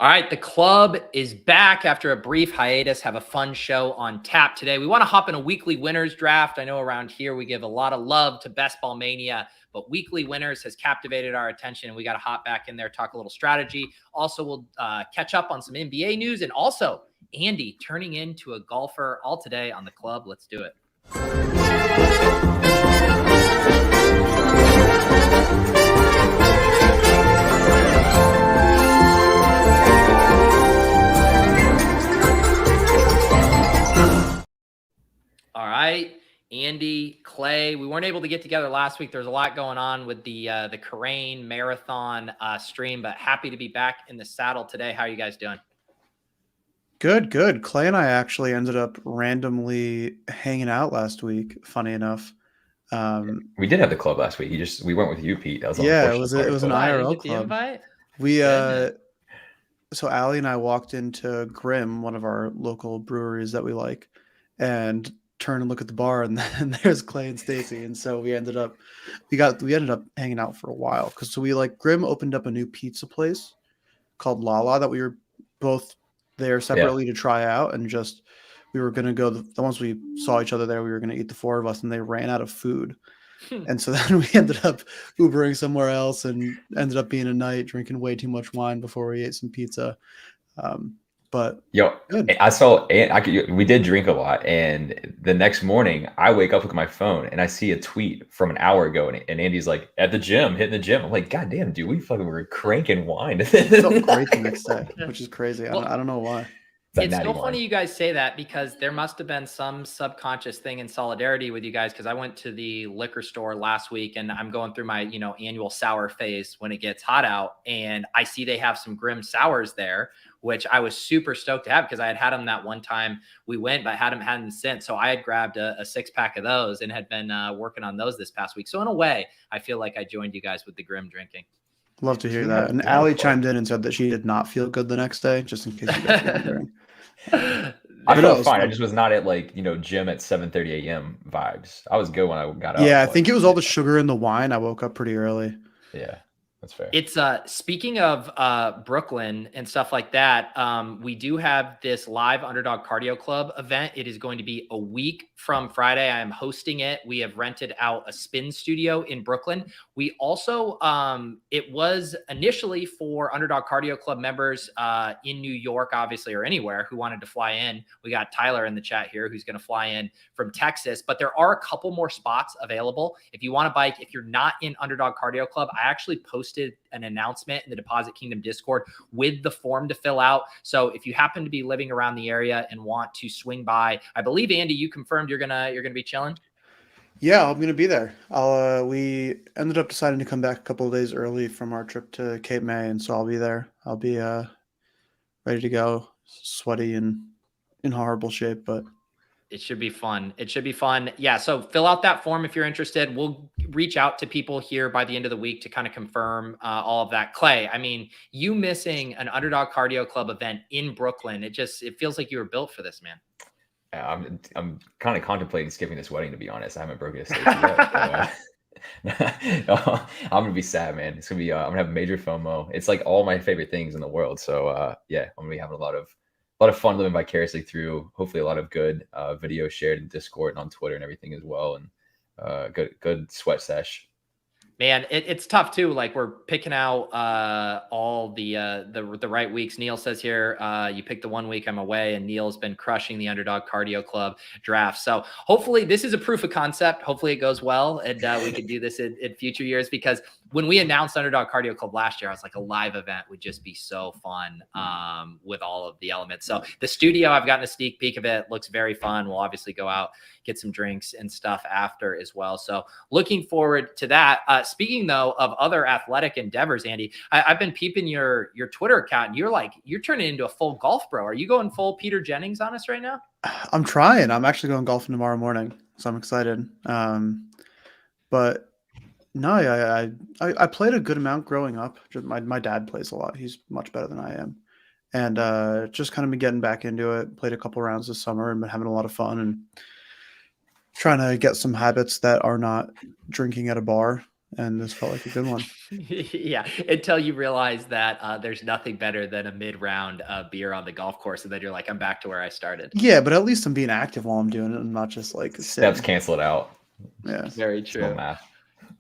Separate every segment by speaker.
Speaker 1: All right, the club is back after a brief hiatus. Have a fun show on tap today. We want to hop in a weekly winners draft. I know around here we give a lot of love to Best Ball Mania, but weekly winners has captivated our attention. We got to hop back in there, talk a little strategy. Also, we'll catch up on some NBA news, and also Andy turning into a golfer, all today on the club. Let's do it. All right, Andy, Clay, we weren't able to get together last week. There's a lot going on with the Crane Marathon stream, but happy to be back in the saddle today. How are you guys doing?
Speaker 2: Good, good. Clay and I actually ended up randomly hanging out last week, funny enough.
Speaker 3: We did have the club last week. We went with you, Pete. That was
Speaker 2: Yeah, it was an
Speaker 1: Why,
Speaker 2: IRL
Speaker 1: didn't get the
Speaker 2: club.
Speaker 1: invite?
Speaker 2: We so Allie and I walked into Grimm, one of our local breweries that we like, and turned and look at the bar, and then there's Clay and Stacy, and so we ended up hanging out for a while because Grimm opened up a new pizza place called Lala that we were both there separately to try out, and just we were gonna go the once we saw each other there, we were gonna eat, the four of us, and they ran out of food. And so then we ended up Ubering somewhere else and ended up being a night drinking way too much wine before we ate some pizza. But
Speaker 3: good. I saw, we did drink a lot, and the next morning I wake up with my phone and I see a tweet from an hour ago, and Andy's like, at the gym, hitting the gym. I'm like, God damn, dude, we fucking were cranking wine.
Speaker 2: It felt great the next day, which is crazy. I don't know why.
Speaker 1: It's so funny you guys say that, because there must have been some subconscious thing in solidarity with you guys, because I went to the liquor store last week and I'm going through my, annual sour phase when it gets hot out, and I see they have some Grimm sours there, which I was super stoked to have because I had them that one time we went, but I hadn't had them since. So I had grabbed a 6-pack of those and had been working on those this past week. So in a way, I feel like I joined you guys with the Grimm drinking.
Speaker 2: Love to hear that. And Allie chimed in and said that she did not feel good the next day, just in case you guys were wondering.
Speaker 3: I felt fine. I just was not at gym at 7:30 a.m. vibes. I was good when I got up.
Speaker 2: Yeah, I think it was all the sugar in the wine. I woke up pretty early.
Speaker 3: Yeah, that's fair.
Speaker 1: It's speaking of Brooklyn and stuff like that, we do have this live Underdog Cardio Club event. It is going to be a week from Friday. I am hosting it. We have rented out a spin studio in Brooklyn. We also, it was initially for Underdog Cardio Club members in New York, obviously, or anywhere who wanted to fly in. We got Tyler in the chat here who's going to fly in from Texas, but there are a couple more spots available. If you want to bike, if you're not in Underdog Cardio Club, I actually posted an announcement in the Deposit Kingdom Discord with the form to fill out. So if you happen to be living around the area and want to swing by, I believe, Andy, you confirmed you're gonna be chilling.
Speaker 2: Yeah, I'm gonna be there. We ended up deciding to come back a couple of days early from our trip to Cape May, and so I'll be there. I'll be ready to go, sweaty and in horrible shape, but
Speaker 1: it should be fun. It should be fun. Yeah. So fill out that form if you're interested. We'll reach out to people here by the end of the week to kind of confirm all of that. Clay, I mean, you missing an Underdog Cardio Club event in Brooklyn, it feels like you were built for this, man.
Speaker 3: I'm kind of contemplating skipping this wedding, to be honest. I haven't broken a stage yet. I'm gonna be sad, man. It's gonna be I'm gonna have major FOMO. It's like all my favorite things in the world. So yeah, I'm gonna be having a lot of fun living vicariously through, hopefully a lot of good videos shared in Discord and on Twitter and everything as well, and good sweat sesh.
Speaker 1: Man, it's tough too. Like, we're picking out all the right weeks. Neil says here, you picked the 1 week I'm away, and Neil's been crushing the Underdog Cardio Club draft. So hopefully this is a proof of concept. Hopefully it goes well, and we can do this in future years, because when we announced Underdog Cardio Club last year, I was like, a live event would just be so fun with all of the elements. So the studio, I've gotten a sneak peek of it. Looks very fun. We'll obviously go out, get some drinks and stuff after as well. So looking forward to that. Speaking though of other athletic endeavors, Andy, I've been peeping your Twitter account, and you're turning into a full golf bro. Are you going full Peter Jennings on us right now?
Speaker 2: I'm trying. I'm actually going golfing tomorrow morning, so I'm excited. But no, I played a good amount growing up. My dad plays a lot. He's much better than I am. And just kind of been getting back into it. Played a couple rounds this summer and been having a lot of fun and trying to get some habits that are not drinking at a bar and this felt like a good one.
Speaker 1: Yeah, until you realize that there's nothing better than a mid-round beer on the golf course, and then you're like, I'm back to where I started.
Speaker 2: Yeah, but at least I'm being active while I'm doing it. I'm not just like
Speaker 3: Steps
Speaker 2: sitting.
Speaker 3: cancel it out.
Speaker 2: Yeah.
Speaker 1: Very
Speaker 3: It's no
Speaker 1: true.
Speaker 3: math.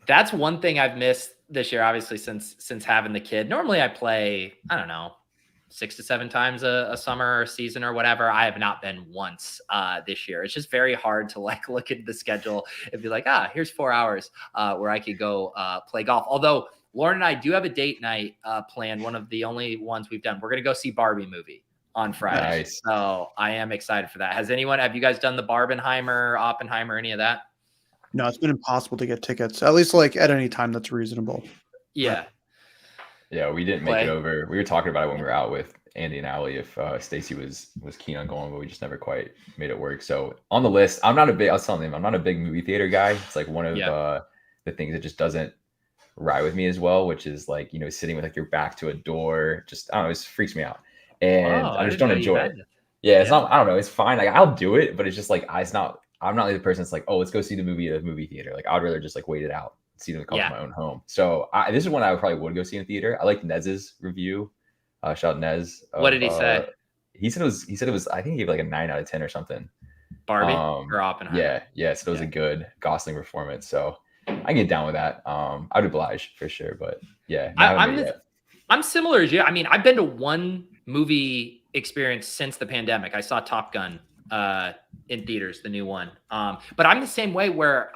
Speaker 1: That's one thing I've missed this year, obviously, since having the kid. Normally I play, I don't know, 6 to 7 times a summer or season or whatever. I have not been once this year. It's just very hard to like look at the schedule and be like, here's 4 hours where I could go play golf. Although Lauren and I do have a date night planned, one of the only ones we've done. We're going to go see Barbie movie on Friday.
Speaker 3: Nice.
Speaker 1: So I am excited for that. Have you guys done the Barbenheimer, Oppenheimer, any of that?
Speaker 2: No, it's been impossible to get tickets, at least like at any time that's reasonable.
Speaker 1: Yeah.
Speaker 3: Yeah, we didn't make it over. We were talking about it when we were out with Andy and Allie if Stacy was keen on going, but we just never quite made it work. So on the list, I was telling him, I'm not a big movie theater guy. It's like one of the things that just doesn't ride with me as well, which is like, sitting with like your back to a door. Just, I don't know, it freaks me out. And I just don't enjoy it. Yeah, it's not, I don't know, it's fine. Like I'll do it, but it's just like, I'm not like the person that's like, oh, let's go see the movie at a movie theater. Like I'd rather just like wait it out, see them come to my own home. So this is one I probably would go see in theater. I like Nez's review. Shout out Nez.
Speaker 1: What did he say?
Speaker 3: He said it was, I think he gave like a 9 out of 10 or something.
Speaker 1: Barbie or Oppenheimer?
Speaker 3: Yeah. So it was a good Gosling performance. So I can get down with that. I'd oblige for sure. But yeah,
Speaker 1: I'm similar as you. I mean, I've been to one movie experience since the pandemic. I saw Top Gun in theaters, the new one. But I'm the same way where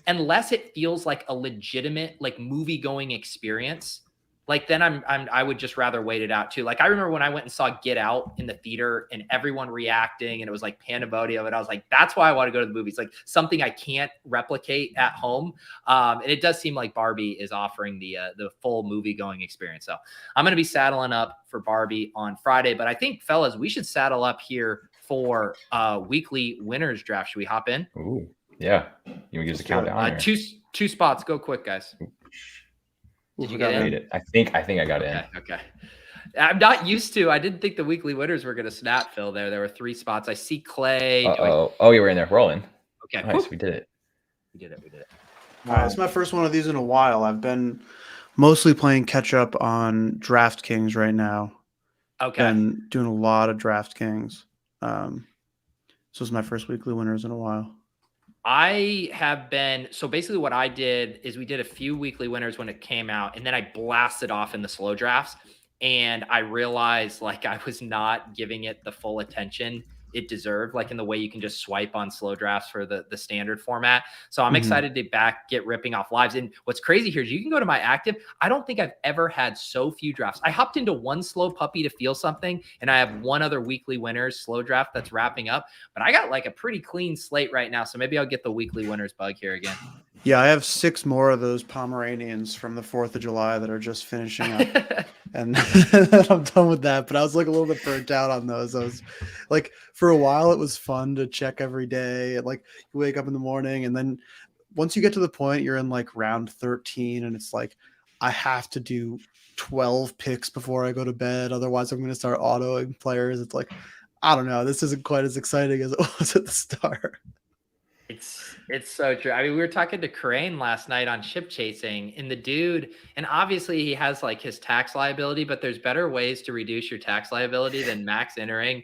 Speaker 1: unless it feels like a legitimate like movie going experience, like then I would just rather wait it out too. Like I remember when I went and saw Get Out in the theater and everyone reacting and it was like pandemonium, and I was like, that's why I want to go to the movies. Like something I can't replicate at home. And it does seem like Barbie is offering the full movie going experience. So I'm going to be saddling up for Barbie on Friday, but I think fellas, we should saddle up here for weekly winners draft. Should we hop in?
Speaker 3: Ooh, yeah. You give us a countdown.
Speaker 1: Two spots. Go quick, guys. Did you get in?
Speaker 3: I think I got in.
Speaker 1: Okay. I'm not used to. I didn't think the weekly winners were going to snap, Phil. There were 3 spots. I see Clay.
Speaker 3: Oh, yeah, we're in there. We're all in.
Speaker 1: Okay.
Speaker 3: Nice. Woo. We did it.
Speaker 1: We did it.
Speaker 2: All right. It's my first one of these in a while. I've been mostly playing catch up on DraftKings right now.
Speaker 1: Okay.
Speaker 2: And doing a lot of DraftKings. So it's my first weekly winners in a while.
Speaker 1: So basically what I did is we did a few weekly winners when it came out, and then I blasted off in the slow drafts, and I realized like I was not giving it the full attention it deserved, like in the way you can just swipe on slow drafts for the standard format. So I'm excited to get ripping off lives. And what's crazy here is you can go to my active. I don't think I've ever had so few drafts. I hopped into one slow puppy to feel something, and I have one other weekly winners slow draft that's wrapping up, but I got like a pretty clean slate right now. So maybe I'll get the weekly winners bug here again.
Speaker 2: Yeah, I have 6 more of those Pomeranians from the 4th of July that are just finishing up. And I'm done with that. But I was like a little bit burnt out on those. I was like, for a while, it was fun to check every day. And like you wake up in the morning, and then once you get to the point, you're in like round 13, and it's like, I have to do 12 picks before I go to bed. Otherwise, I'm going to start autoing players. It's like, I don't know. This isn't quite as exciting as it was at the start.
Speaker 1: It's so true. I mean, we were talking to Crane last night on ship chasing, and the dude, and obviously he has like his tax liability, but there's better ways to reduce your tax liability than max entering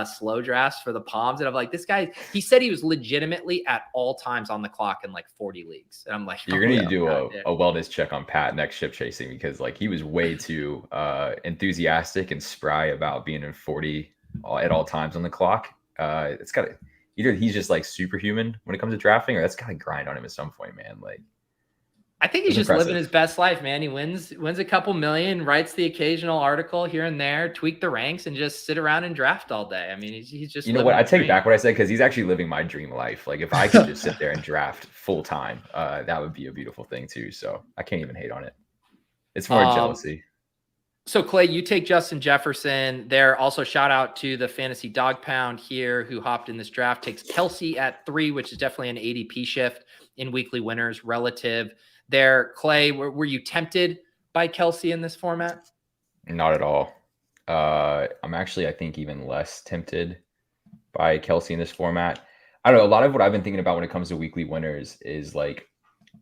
Speaker 1: slow drafts for the Palms. And I'm like, this guy, he said he was legitimately at all times on the clock in like 40 leagues. And I'm like,
Speaker 3: you're going to do a wellness check on Pat next ship chasing, because like he was way too enthusiastic and spry about being in 40 at all times on the clock. It's got to, either he's just like superhuman when it comes to drafting, or that's got to grind on him at some point, man. Like,
Speaker 1: I think he's just living his best life, man. He wins a couple million, writes the occasional article here and there, tweak the ranks, and just sit around and draft all day. I mean, he's just,
Speaker 3: you know what? I take back what I said, because he's actually living my dream life. Like if I could just sit there and draft full time, that would be a beautiful thing too. So I can't even hate on it. It's more jealousy.
Speaker 1: So Clay, you take Justin Jefferson there. Also shout out to the Fantasy Dog Pound here who hopped in this draft, takes Kelsey at 3, which is definitely an ADP shift in weekly winners relative there. Clay, were you tempted by Kelsey in this format?
Speaker 3: Not at all. I'm actually, I think, even less tempted by Kelsey in this format. I don't know. A lot of what I've been thinking about when it comes to weekly winners is like,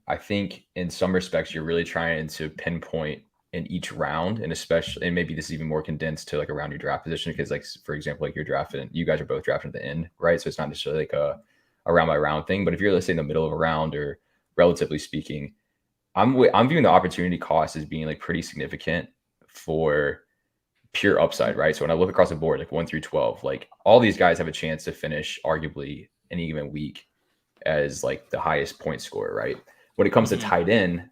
Speaker 3: I think in some respects you're really trying to pinpoint in each round, and especially, and maybe this is even more condensed to like around your draft position, because like for example, like you're drafting, you guys are both drafting at the end, right? So it's not necessarily like a round by round thing. But if you're, let's say, in the middle of a round, or relatively speaking, I'm viewing the opportunity cost as being like pretty significant for pure upside, right? So when I look across the board, like 1 through 12, like all these guys have a chance to finish arguably any given week as like the highest point scorer, right? When it comes to tight end,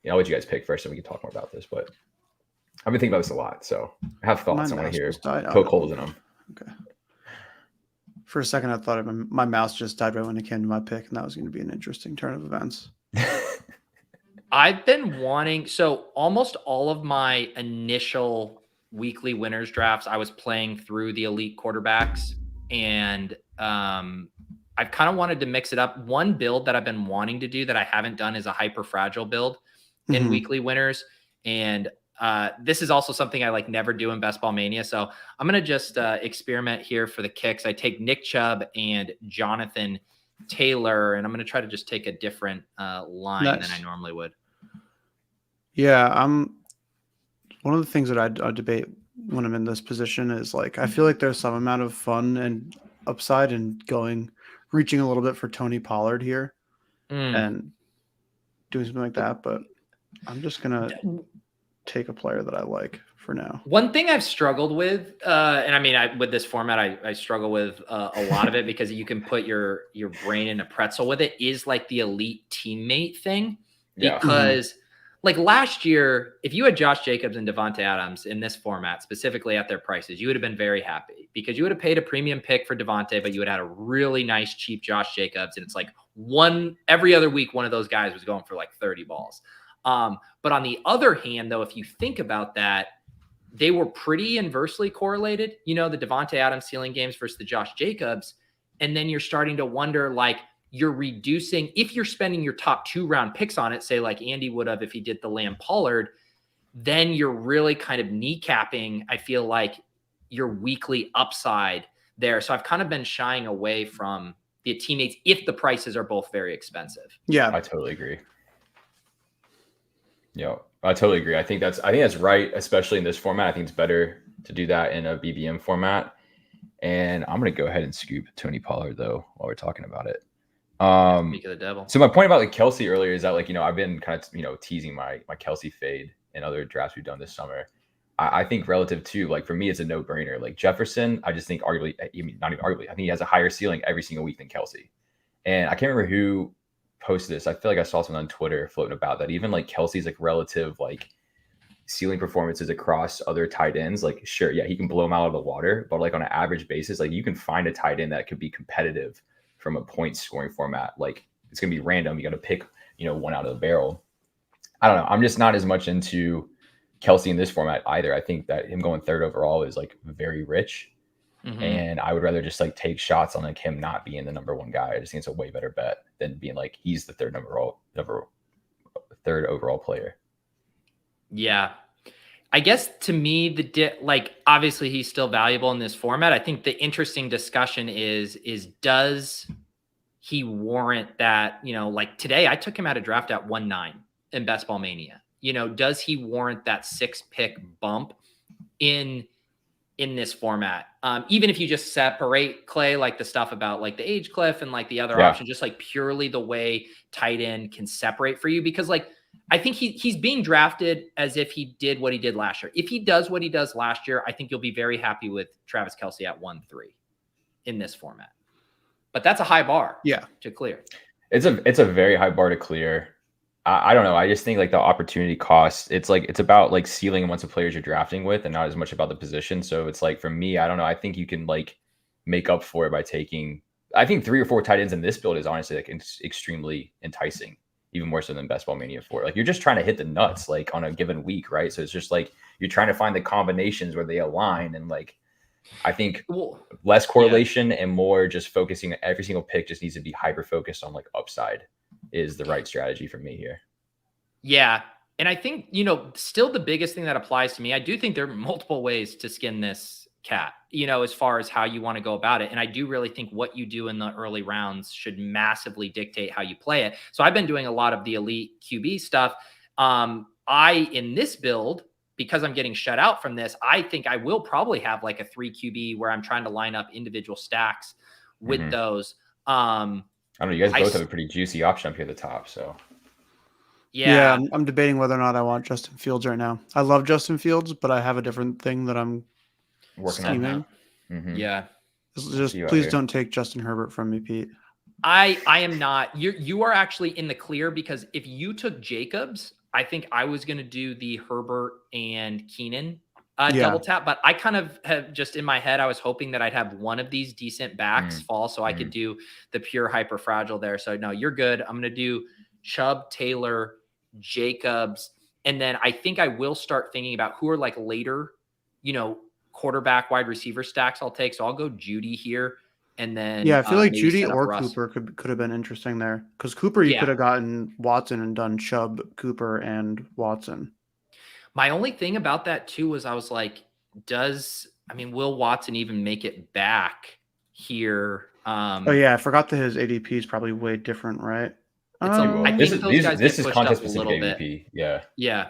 Speaker 3: I'll let you guys pick first, so we can talk more about this. But I've been thinking about this a lot, so I have thoughts. I want to hear poke holes in them.
Speaker 2: Okay. For a second, I thought my mouse just died right when it came to my pick, and that was going to be an interesting turn of events.
Speaker 1: I've been wanting, so almost all of my initial weekly winners drafts, I was playing through the elite quarterbacks, and I've kind of wanted to mix it up. One build that I've been wanting to do that I haven't done is a hyper fragile build in weekly winners. And this is also something I like never do in Best Ball Mania. So I'm going to just experiment here for the kicks. I take Nick Chubb and Jonathan Taylor, and I'm going to try to just take a different line than I normally would.
Speaker 2: Yeah, one of the things that I debate when I'm in this position is like, I feel like there's some amount of fun and upside in reaching a little bit for Tony Pollard here and doing something like that. But I'm just going to take a player that I like for now.
Speaker 1: One thing I've struggled with, and I mean, with this format, I struggle with a lot of it because you can put your brain in a pretzel with it, is like the elite teammate thing. Because like last year, if you had Josh Jacobs and Devontae Adams in this format, specifically at their prices, you would have been very happy because you would have paid a premium pick for Devontae, but you would have had a really nice, cheap Josh Jacobs. And it's like every other week, one of those guys was going for like 30 balls. But on the other hand, though, if you think about that, they were pretty inversely correlated, the Devontae Adams ceiling games versus the Josh Jacobs. And then you're starting to wonder, like, you're reducing, if you're spending your top 2 round picks on it, say like Andy would have if he did the Lamb Pollard, then you're really kind of kneecapping, I feel like, your weekly upside there. So I've kind of been shying away from the teammates if the prices are both very expensive.
Speaker 2: Yeah,
Speaker 3: I totally agree. Yeah, I totally agree. I think that's right, especially in this format. I think it's better to do that in a BBM format. And I'm going to go ahead and scoop Tony Pollard though while we're talking about it.
Speaker 1: Speak of the devil.
Speaker 3: So my point about like Kelsey earlier is that, like, I've been kind of teasing my Kelsey fade in other drafts we've done this summer. I think relative to, like, for me, it's a no-brainer. Like Jefferson, I just think arguably, not even arguably, I think he has a higher ceiling every single week than Kelsey. And I can't remember who posted this. I feel like I saw something on Twitter floating about that. Even like Kelsey's like relative like ceiling performances across other tight ends, like, sure, yeah, he can blow them out of the water, but like on an average basis, like you can find a tight end that could be competitive from a point scoring format. Like, it's gonna be random. You got to pick, one out of the barrel. I don't know. I'm just not as much into Kelsey in this format either. I think that him going 3rd overall is like very rich. And I would rather just like take shots on like him not being the number 1 guy. I just think it's a way better bet than being like he's the 3rd overall player.
Speaker 1: Yeah. I guess to me, like, obviously he's still valuable in this format. I think the interesting discussion is does he warrant that, like today I took him out of draft at 1-9 in Best Ball Mania. Does he warrant that 6 pick bump in this format? Even if you just separate, Clay, like the stuff about like the age cliff and like the other option, just like purely the way tight end can separate for you, because like, I think he's being drafted as if he did what he did last year. If he does what he does last year, I think you'll be very happy with Travis Kelce at 1-3 in this format. But that's a high bar to clear.
Speaker 3: It's a very high bar to clear. I don't know. I just think like the opportunity cost, it's about like ceiling amongst the players you're drafting with and not as much about the position. So it's like, for me, I don't know. I think you can like make up for it by taking, I think 3 or 4 tight ends in this build is honestly like extremely enticing, even more so than Best Ball Mania 4. Like, you're just trying to hit the nuts like on a given week, right? So it's just like you're trying to find the combinations where they align, and like I think less correlation and more just focusing on every single pick just needs to be hyper focused on like upside is the right strategy for me here.
Speaker 1: Yeah. And I think, still the biggest thing that applies to me, I do think there are multiple ways to skin this cat, as far as how you want to go about it. And I do really think what you do in the early rounds should massively dictate how you play it. So I've been doing a lot of the elite QB stuff. In this build, because I'm getting shut out from this, I think I will probably have like a 3 QB where I'm trying to line up individual stacks with those.
Speaker 3: I don't know. You guys both have a pretty juicy option up here at the top. So
Speaker 2: yeah, I'm debating whether or not I want Justin Fields right now. I love Justin Fields, but I have a different thing that I'm
Speaker 3: working
Speaker 2: scheming.
Speaker 3: on.
Speaker 1: Yeah.
Speaker 2: Just please don't take Justin Herbert from me, Pete.
Speaker 1: I am not. You are actually in the clear, because if you took Jacobs, I think I was going to do the Herbert and Keenan double tap, but I kind of have just in my head, I was hoping that I'd have one of these decent backs fall so I could do the pure hyper fragile there. So no, you're good. I'm going to do Chubb, Taylor, Jacobs. And then I think I will start thinking about who are like later, quarterback, wide receiver stacks I'll take. So I'll go Judy here. And then
Speaker 2: I feel like Judy or Russ. Cooper could have been interesting there, because Cooper, you could have gotten Watson and done Chubb, Cooper, and Watson.
Speaker 1: My only thing about that too was I was like, will Watson even make it back here?
Speaker 2: I forgot that his ADP is probably way different, right?
Speaker 1: I think this is contest specific
Speaker 3: ADP. Yeah.
Speaker 1: Yeah.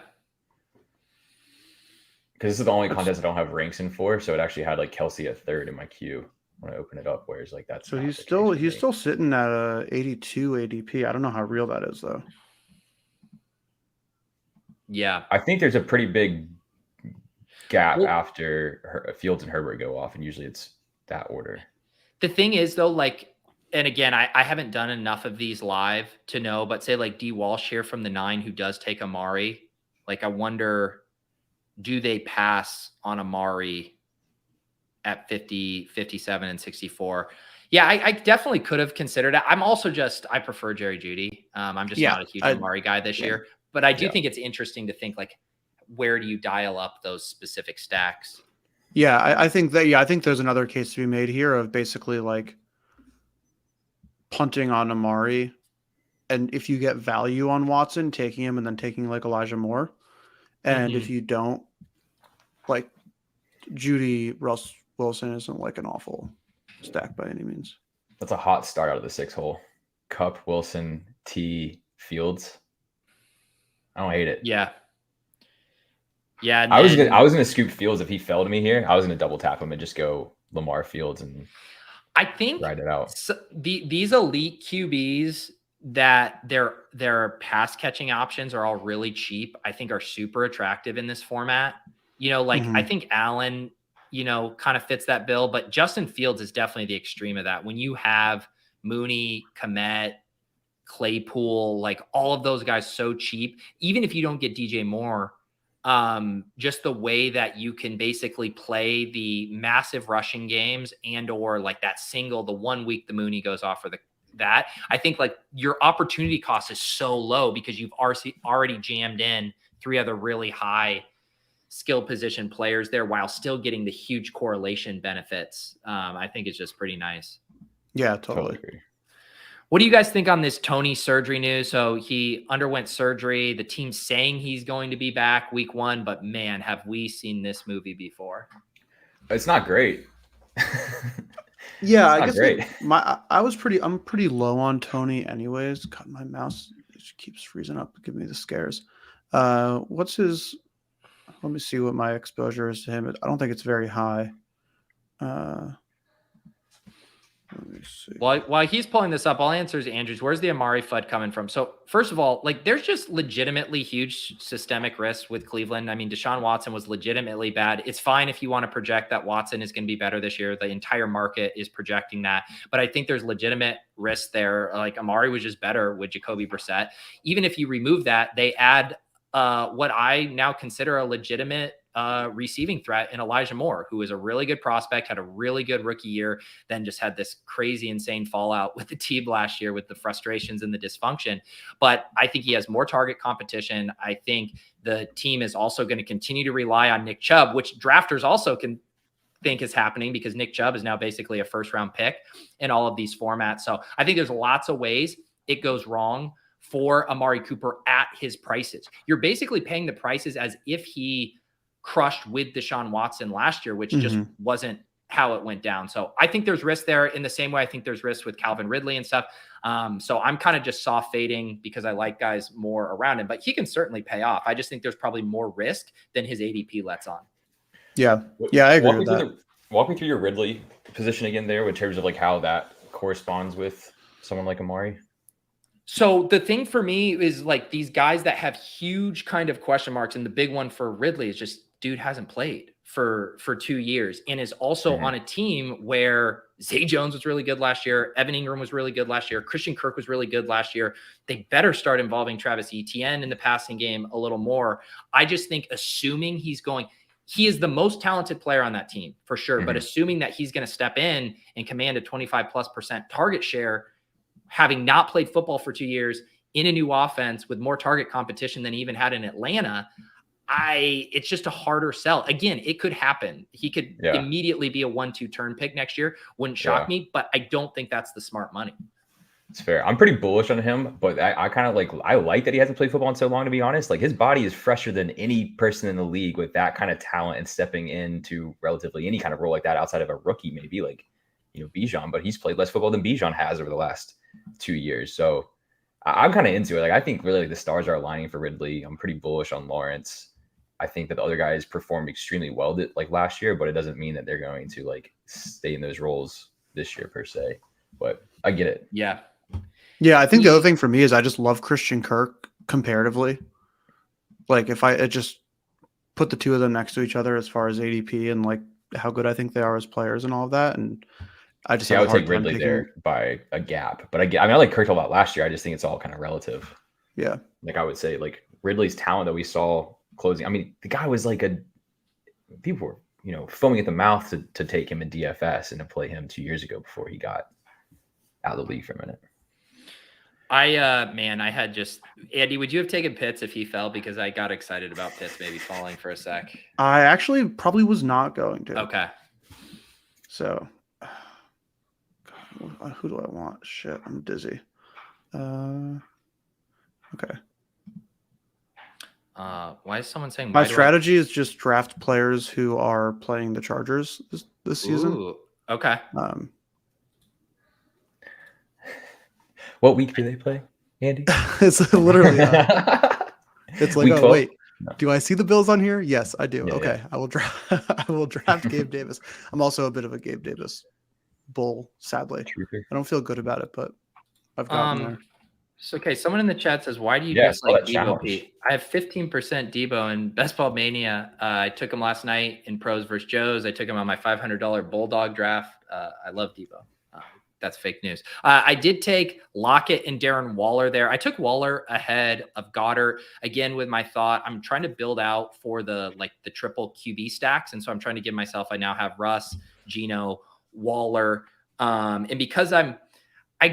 Speaker 3: Because this is the only contest I don't have ranks in for, so it actually had like Kelsey at 3rd in my queue when I open it up, whereas like that's
Speaker 2: so he's still sitting at a 82 ADP. I don't know how real that is though.
Speaker 1: Yeah,
Speaker 3: I think there's a pretty big gap after Fields and Herbert go off, and usually it's that order.
Speaker 1: The thing is though, like, and again, I haven't done enough of these live to know, but say like D Walsh here from the 9 who does take Amari, like I wonder, do they pass on Amari at 50, 57, and 64? Yeah, I definitely could have considered it. I'm also I prefer Jerry Jeudy. I'm just not a huge Amari guy this year, but I do think it's interesting to think like, where do you dial up those specific stacks?
Speaker 2: Yeah, I think there's another case to be made here of basically like punting on Amari, and if you get value on Watson, taking him and then taking like Elijah Moore. And if you don't, like, Judy Russ Wilson isn't like an awful stack by any means.
Speaker 3: That's a hot start out of the 6 hole. Cup, Wilson, T, Fields. I don't hate it.
Speaker 1: Yeah. Yeah.
Speaker 3: I was gonna scoop Fields if he fell to me here. I was gonna double tap him and just go Lamar Fields and
Speaker 1: I think
Speaker 3: ride it out.
Speaker 1: These elite QBs that their pass catching options are all really cheap, I think are super attractive in this format. I think Allen, kind of fits that bill, but Justin Fields is definitely the extreme of that. When you have Mooney, Kmet, Claypool, like all of those guys so cheap, even if you don't get DJ Moore, just the way that you can basically play the massive rushing games or like that single, the 1 week the Mooney goes off for that, I think like your opportunity cost is so low because you've already jammed in 3 other really high skill position players there while still getting the huge correlation benefits. I think it's just pretty nice.
Speaker 2: Yeah, totally.
Speaker 1: What do you guys think on this Tony surgery news? So he underwent surgery. The team's saying he's going to be back week 1, but man, have we seen this movie before?
Speaker 3: It's not great.
Speaker 2: Yeah, I guess I'm pretty low on Tony anyways. God, my mouse just keeps freezing up. Give me the scares. What's his? Let me see what my exposure is to him. I don't think it's very high. Let me see.
Speaker 1: While he's pulling this up, I'll answer Andrews. Where's the Amari FUD coming from? So first of all, like there's just legitimately huge systemic risk with Cleveland. I mean, Deshaun Watson was legitimately bad. It's fine if you want to project that Watson is going to be better this year. The entire market is projecting that, but I think there's legitimate risk there. Like Amari was just better with Jacoby Brissett. Even if you remove that, they add what I now consider a legitimate receiving threat in Elijah Moore, who is a really good prospect, had a really good rookie year, then just had this crazy, insane fallout with the team last year with the frustrations and the dysfunction. But I think he has more target competition. I think the team is also going to continue to rely on Nick Chubb, which drafters also can think is happening because Nick Chubb is now basically a first-round pick in all of these formats. So I think there's lots of ways it goes wrong for Amari Cooper at his prices. You're basically paying the prices as if he crushed with Deshaun Watson last year, which just
Speaker 2: Mhm.
Speaker 1: wasn't how it went down. So I think there's risk there in the same way I think there's risk with Calvin Ridley and stuff. So I'm kind of just soft fading because I like guys more around him, but he can certainly pay off. I just think there's probably more risk than his ADP lets on.
Speaker 2: Yeah. Yeah, I agree
Speaker 3: Walk me
Speaker 2: with
Speaker 3: through
Speaker 2: that.
Speaker 3: walk me through your Ridley position again there in terms of like how that corresponds with someone like Amari.
Speaker 1: So the thing for me is like these guys that have huge kind of question marks, and the big one for Ridley is just dude hasn't played for 2 years and is also on a team where Zay Jones was really good last year, Evan Ingram was really good last year, Christian Kirk was really good last year. They better start involving Travis Etienne in the passing game a little more. I just think assuming he is the most talented player on that team for sure, but assuming that he's going to step in and command a 25+% target share, having not played football for 2 years in a new offense with more target competition than he even had in Atlanta, it's just a harder sell. Again, it could happen. He could immediately be a 1-2 turn pick next year. Wouldn't shock me, but I don't think that's the smart money.
Speaker 3: It's fair. I'm pretty bullish on him, but I kind of I like that he hasn't played football in so long, to be honest. Like his body is fresher than any person in the league with that kind of talent and stepping into relatively any kind of role like that outside of a rookie, maybe like, Bijan, but he's played less football than Bijan has over the last 2 years. So I'm kind of into it. Like, I think really the stars are aligning for Ridley. I'm pretty bullish on Lawrence. I think that the other guys performed extremely well last year, but it doesn't mean that they're going to stay in those roles this year per se. But I get it.
Speaker 1: Yeah.
Speaker 2: Yeah, I think the other thing for me is I just love Christian Kirk comparatively. Like if I just put the two of them next to each other as far as ADP and like how good I think they are as players and all of that, and I just
Speaker 3: I would take
Speaker 2: time
Speaker 3: Ridley
Speaker 2: picking...
Speaker 3: there by a gap. But I like Kirk a lot last year. I just think it's all kind of relative.
Speaker 2: Yeah.
Speaker 3: Like I would say Ridley's talent that we saw closing. I mean, the guy was people were, foaming at the mouth to take him in DFS and to play him 2 years ago before he got out of the league for a minute.
Speaker 1: I had Andy, would you have taken Pitts if he fell? Because I got excited about Pitts maybe falling for a sec.
Speaker 2: I actually probably was not going to.
Speaker 1: Okay.
Speaker 2: So, God, who do I want? Shit, I'm dizzy. Okay.
Speaker 1: Why is someone saying
Speaker 2: my strategy is just draft players who are playing the Chargers this season?
Speaker 1: Ooh, okay.
Speaker 3: What week do they play, Andy?
Speaker 2: It's literally it's like,
Speaker 3: week
Speaker 2: wait, do I see the Bills on here? Yes, I do.
Speaker 3: Yeah,
Speaker 2: okay. Yeah. I will draft Gabe Davis. I'm also a bit of a Gabe Davis bull, sadly. I don't feel good about it, but I've gotten there.
Speaker 1: So, okay, someone in the chat says, why do you dislike Debo, Pete? I have 15% Debo in Best Ball Mania. I took him last night in Pros versus Joes. I took him on my $500 Bulldog draft. I love Debo. That's fake news. I did take Lockett and Darren Waller there. I took Waller ahead of Goddard again with my thought. I'm trying to build out for the triple QB stacks. And so I'm trying to give myself, I now have Russ, Geno, Waller. And because I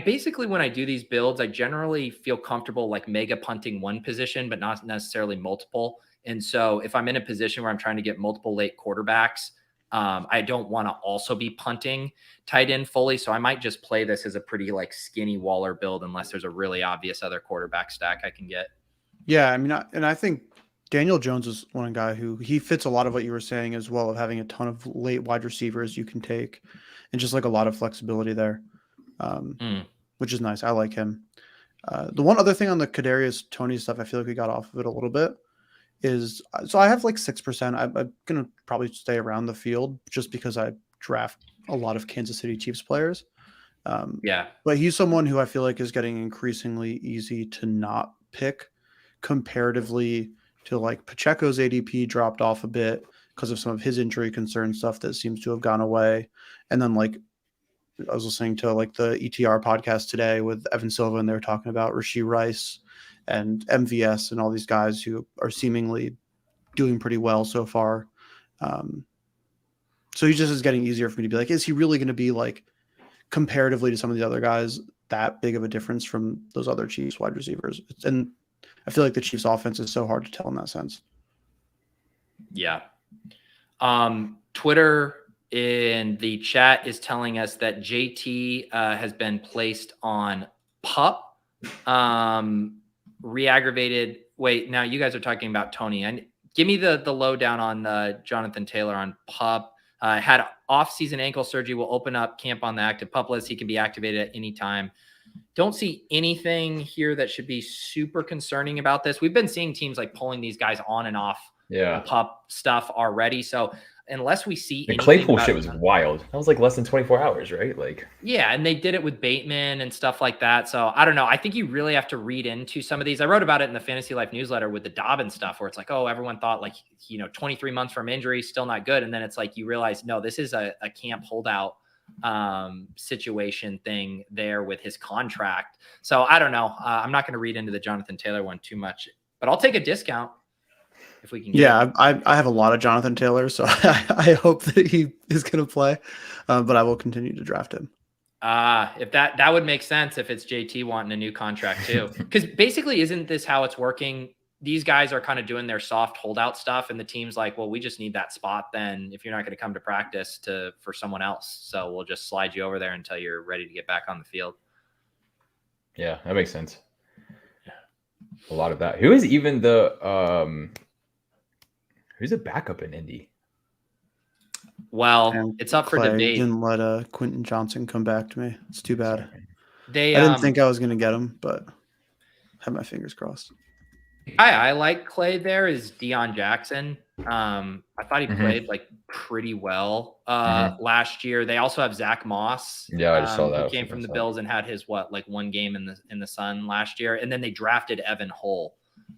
Speaker 1: basically, when I do these builds, I generally feel comfortable mega punting one position, but not necessarily multiple. And so if I'm in a position where I'm trying to get multiple late quarterbacks, I don't want to also be punting tight end fully. So I might just play this as a pretty skinny Waller build unless there's a really obvious other quarterback stack I can get.
Speaker 2: Yeah. I mean, I think Daniel Jones is one guy who he fits a lot of what you were saying as well, of having a ton of late wide receivers you can take and just a lot of flexibility there, which is nice. I like him. The one other thing on the Kadarius Toney stuff, I feel like we got off of it a little bit, is so I have 6%. I'm going to probably stay around the field just because I draft a lot of Kansas City Chiefs players. But he's someone who I feel like is getting increasingly easy to not pick comparatively to Pacheco's ADP dropped off a bit because of some of his injury concern stuff that seems to have gone away. And then I was listening to the ETR podcast today with Evan Silva, and they were talking about Rashee Rice and MVS and all these guys who are seemingly doing pretty well so far. So he just is getting easier for me to be is he really going to be comparatively to some of the other guys that big of a difference from those other Chiefs wide receivers? And I feel like the Chiefs offense is so hard to tell in that sense.
Speaker 1: Yeah. Twitter in the chat is telling us that JT has been placed on PUP. Re-aggravated. Wait, now you guys are talking about Tony. And give me the lowdown on Jonathan Taylor on PUP. Had off-season ankle surgery. Will open up camp on the active PUP list. He can be activated at any time. Don't see anything here that should be super concerning about this. We've been seeing teams like pulling these guys on and off the PUP stuff already. So unless we see
Speaker 3: the Claypool shit was wild. That was like less than 24 hours, right? Like,
Speaker 1: yeah, and they did it with Bateman and stuff like that. So I don't know. I think you really have to read into some of these. I wrote about it in the Fantasy Life newsletter with the Dobbins stuff, where it's like, oh, everyone thought like 23 months from injury, still not good, and then it's like you realize no, this is a camp holdout situation thing there with his contract. So I don't know. I'm not going to read into the Jonathan Taylor one too much, but I'll take a discount if we can get
Speaker 2: it. I have a lot of Jonathan Taylor, so I hope that he is going to play, but I will continue to draft him.
Speaker 1: If that would make sense if it's JT wanting a new contract too, because basically isn't this how it's working? These guys are kind of doing their soft holdout stuff, and the team's like, well, we just need that spot then if you're not going to come to practice for someone else. So we'll just slide you over there until you're ready to get back on the field.
Speaker 3: Yeah, that makes sense. A lot of that. Who is even who's a backup in Indy?
Speaker 1: Well, it's up for debate.
Speaker 2: Didn't let Quentin Johnson come back to me. It's too bad.
Speaker 1: I
Speaker 2: didn't think I was going to get him, but had my fingers crossed.
Speaker 1: I like Clay there is Deion Jackson. I thought he played like pretty well last year. They also have Zach Moss.
Speaker 3: Yeah, I just saw that.
Speaker 1: Who came from the Bills and had his one game in the sun last year, and then they drafted Evan Hull.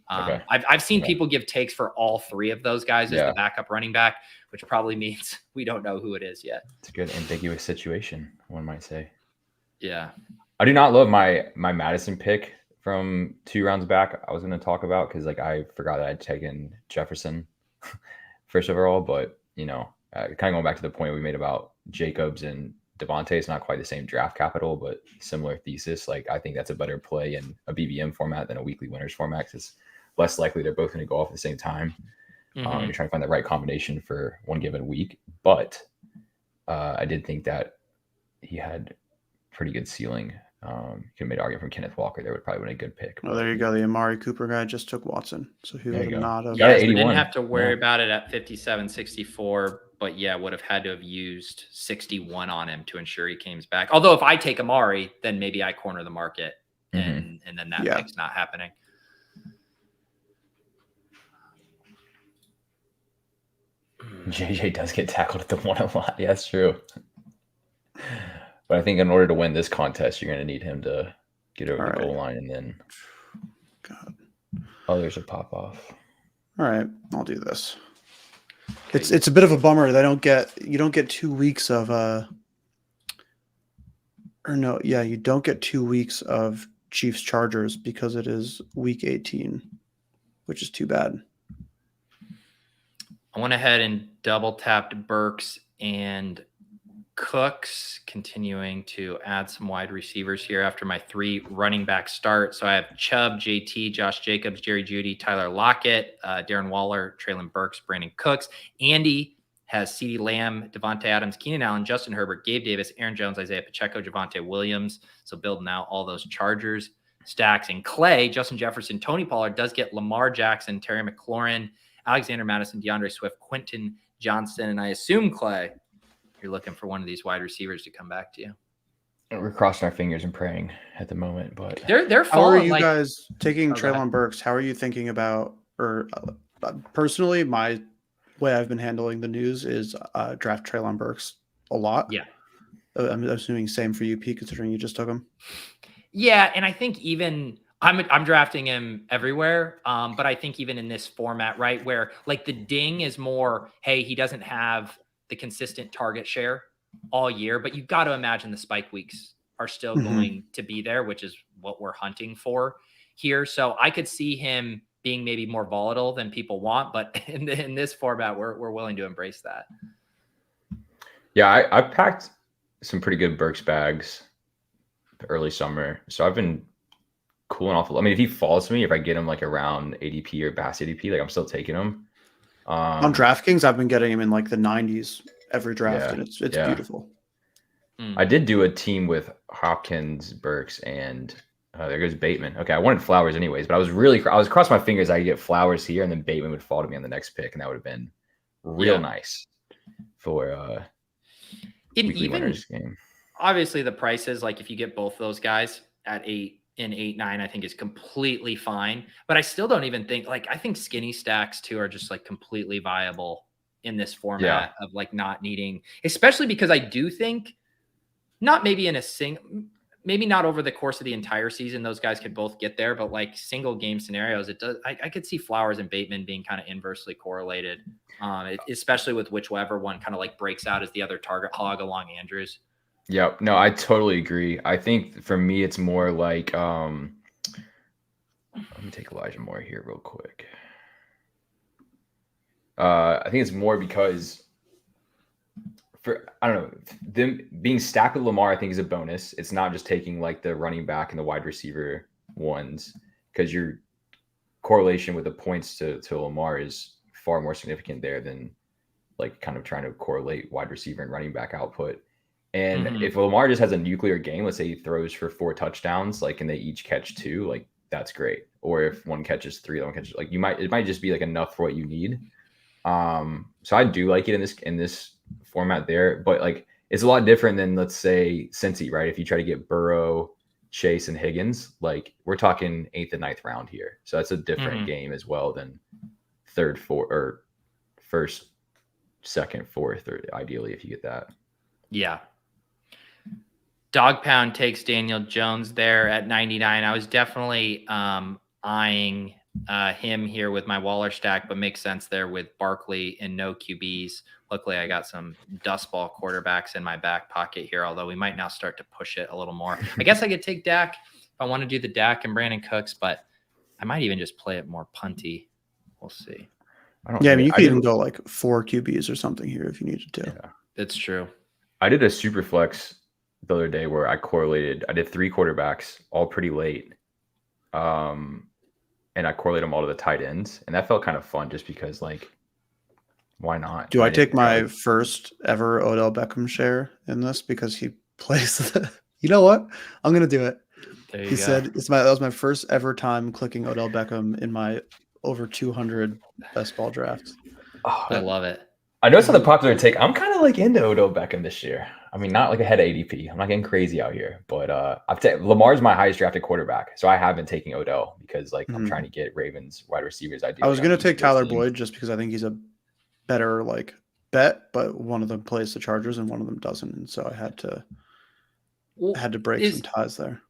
Speaker 1: I've seen people give takes for all three of those guys as the backup running back, which probably means we don't know who it is yet.
Speaker 3: It's a good ambiguous situation, one might say.
Speaker 1: Yeah,
Speaker 3: I do not love my Madison pick from 2 rounds back. I was going to talk about because I forgot that I'd taken Jefferson first overall, but kind of going back to the point we made about Jacobs and Devontae, it's not quite the same draft capital, but similar thesis. I think that's a better play in a BBM format than a weekly winners format because it's less likely they're both going to go off at the same time. You're trying to find the right combination for one given week. But I did think that he had pretty good ceiling. You could have made an argument from Kenneth Walker. There would probably been a good pick.
Speaker 2: Oh, there you go. The Amari Cooper guy just took Watson. So he would not have.
Speaker 1: Yeah, we didn't have to worry about it at 57, 64. But would have had to have used 61 on him to ensure he came back. Although if I take Amari, then maybe I corner the market and then that pick's not happening.
Speaker 3: JJ does get tackled at the one a lot. Yeah, that's true. But I think in order to win this contest, you're going to need him to get over the goal line and then others will pop off.
Speaker 2: All right, I'll do this. It's a bit of a bummer. You don't get 2 weeks of you don't get 2 weeks of Chiefs Chargers because it is week 18, which is too bad.
Speaker 1: I went ahead and double tapped Burks and Cooks, continuing to add some wide receivers here after my 3 running back start. So I have Chubb, JT, Josh Jacobs, Jerry Jeudy, Tyler Lockett, Darren Waller, Treylon Burks, Brandon Cooks. Andy has CeeDee Lamb, Devontae Adams, Keenan Allen, Justin Herbert, Gabe Davis, Aaron Jones, Isaiah Pacheco, Javonte Williams. So building out all those Chargers stacks. And Clay, Justin Jefferson, Tony Pollard does get Lamar Jackson, Terry McLaurin, Alexander Madison, DeAndre Swift, Quentin Johnston. And I assume, Clay, you're looking for one of these wide receivers to come back to you.
Speaker 3: We're crossing our fingers and praying at the moment, but
Speaker 1: they're
Speaker 2: how are you guys taking Treylon Burks? How are you thinking about, or personally, my way I've been handling the news is draft Treylon Burks a lot.
Speaker 1: Yeah.
Speaker 2: I'm assuming same for you, Pete, considering you just took him.
Speaker 1: Yeah. And I think even I'm drafting him everywhere. But I think even in this format, right, where the ding is more, hey, he doesn't have the consistent target share all year, but you've got to imagine the spike weeks are still going to be there, which is what we're hunting for here. So I could see him being maybe more volatile than people want, but in this format, we're willing to embrace that.
Speaker 3: Yeah, I packed some pretty good Burks bags early summer. So I've been cooling off. I mean, if he falls to me, if I get him around ADP or Bass ADP, I'm still taking him.
Speaker 2: On DraftKings, I've been getting him in the 90s every draft, and it's beautiful.
Speaker 3: I did do a team with Hopkins, Burks, and There goes Bateman. Okay, I wanted Flowers anyways, but I was crossing my fingers I could get Flowers here, and then Bateman would fall to me on the next pick, and that would have been real nice for weekly winners game.
Speaker 1: Obviously, the prices, like if you get both those guys at 8 and 8-9, I think is completely fine. But I still don't even think I think skinny stacks too are just like completely viable in this format of like not needing, especially because I do think not maybe in a maybe not over the course of the entire season, those guys could both get there, but like single game scenarios, it does. I could see Flowers and Bateman being kind of inversely correlated, especially with whichever one kind of like breaks out as the other target hog along Andrews.
Speaker 3: Yep. No, I totally agree. I think for me, it's more like, let me take Elijah Moore here real quick. I think it's more because I don't know, them being stacked with Lamar, I think is a bonus. It's not just taking like the running back and the wide receiver ones, because your correlation with the points to Lamar is far more significant there than like kind of trying to correlate wide receiver and running back output. And if Lamar just has a nuclear game, let's say he throws for 4 touchdowns, like, and they each catch 2, like that's great. Or if one catches 3, the one catches, like it might just be like enough for what you need. So I do like it in this format there, but like it's a lot different than, let's say, Cincy, right? If you try to get Burrow, Chase, and Higgins, like we're talking 8th and 9th round here. So that's a different game as well than 3rd, 4th, or 1st, 2nd, 4th, or ideally if you get that.
Speaker 1: Yeah. Dog Pound takes Daniel Jones there at 99. I was definitely eyeing him here with my Waller stack, but makes sense there with Barkley and no QBs. Luckily, I got some dust ball quarterbacks in my back pocket here, although we might now start to push it a little more. I guess I could take Dak if I want to do the Dak and Brandon Cooks, but I might even just play it more punty. We'll see.
Speaker 2: I mean, you could even go like 4 QBs or something here if you needed to.
Speaker 3: Yeah.
Speaker 1: That's true.
Speaker 3: I did a super flex the other day where I did 3 quarterbacks all pretty late. And I correlate them all to the tight ends. And that felt kind of fun just because, like, why not?
Speaker 2: Do I take my first ever Odell Beckham share in this because he plays you know what? I'm going to do it. He said that was my first ever time clicking Odell Beckham in my over 200 best ball drafts.
Speaker 1: Oh, I love it.
Speaker 3: I know it's not the popular take. I'm kind of like into Odell Beckham this year. I mean, not like ahead of ADP. I'm not getting crazy out here, but Lamar's my highest drafted quarterback, so I have been taking Odell because I'm trying to get Ravens wide receivers. I
Speaker 2: was going to take Tyler Boyd just because I think he's a better like bet, but one of them plays the Chargers and one of them doesn't, and so I had to break some ties there.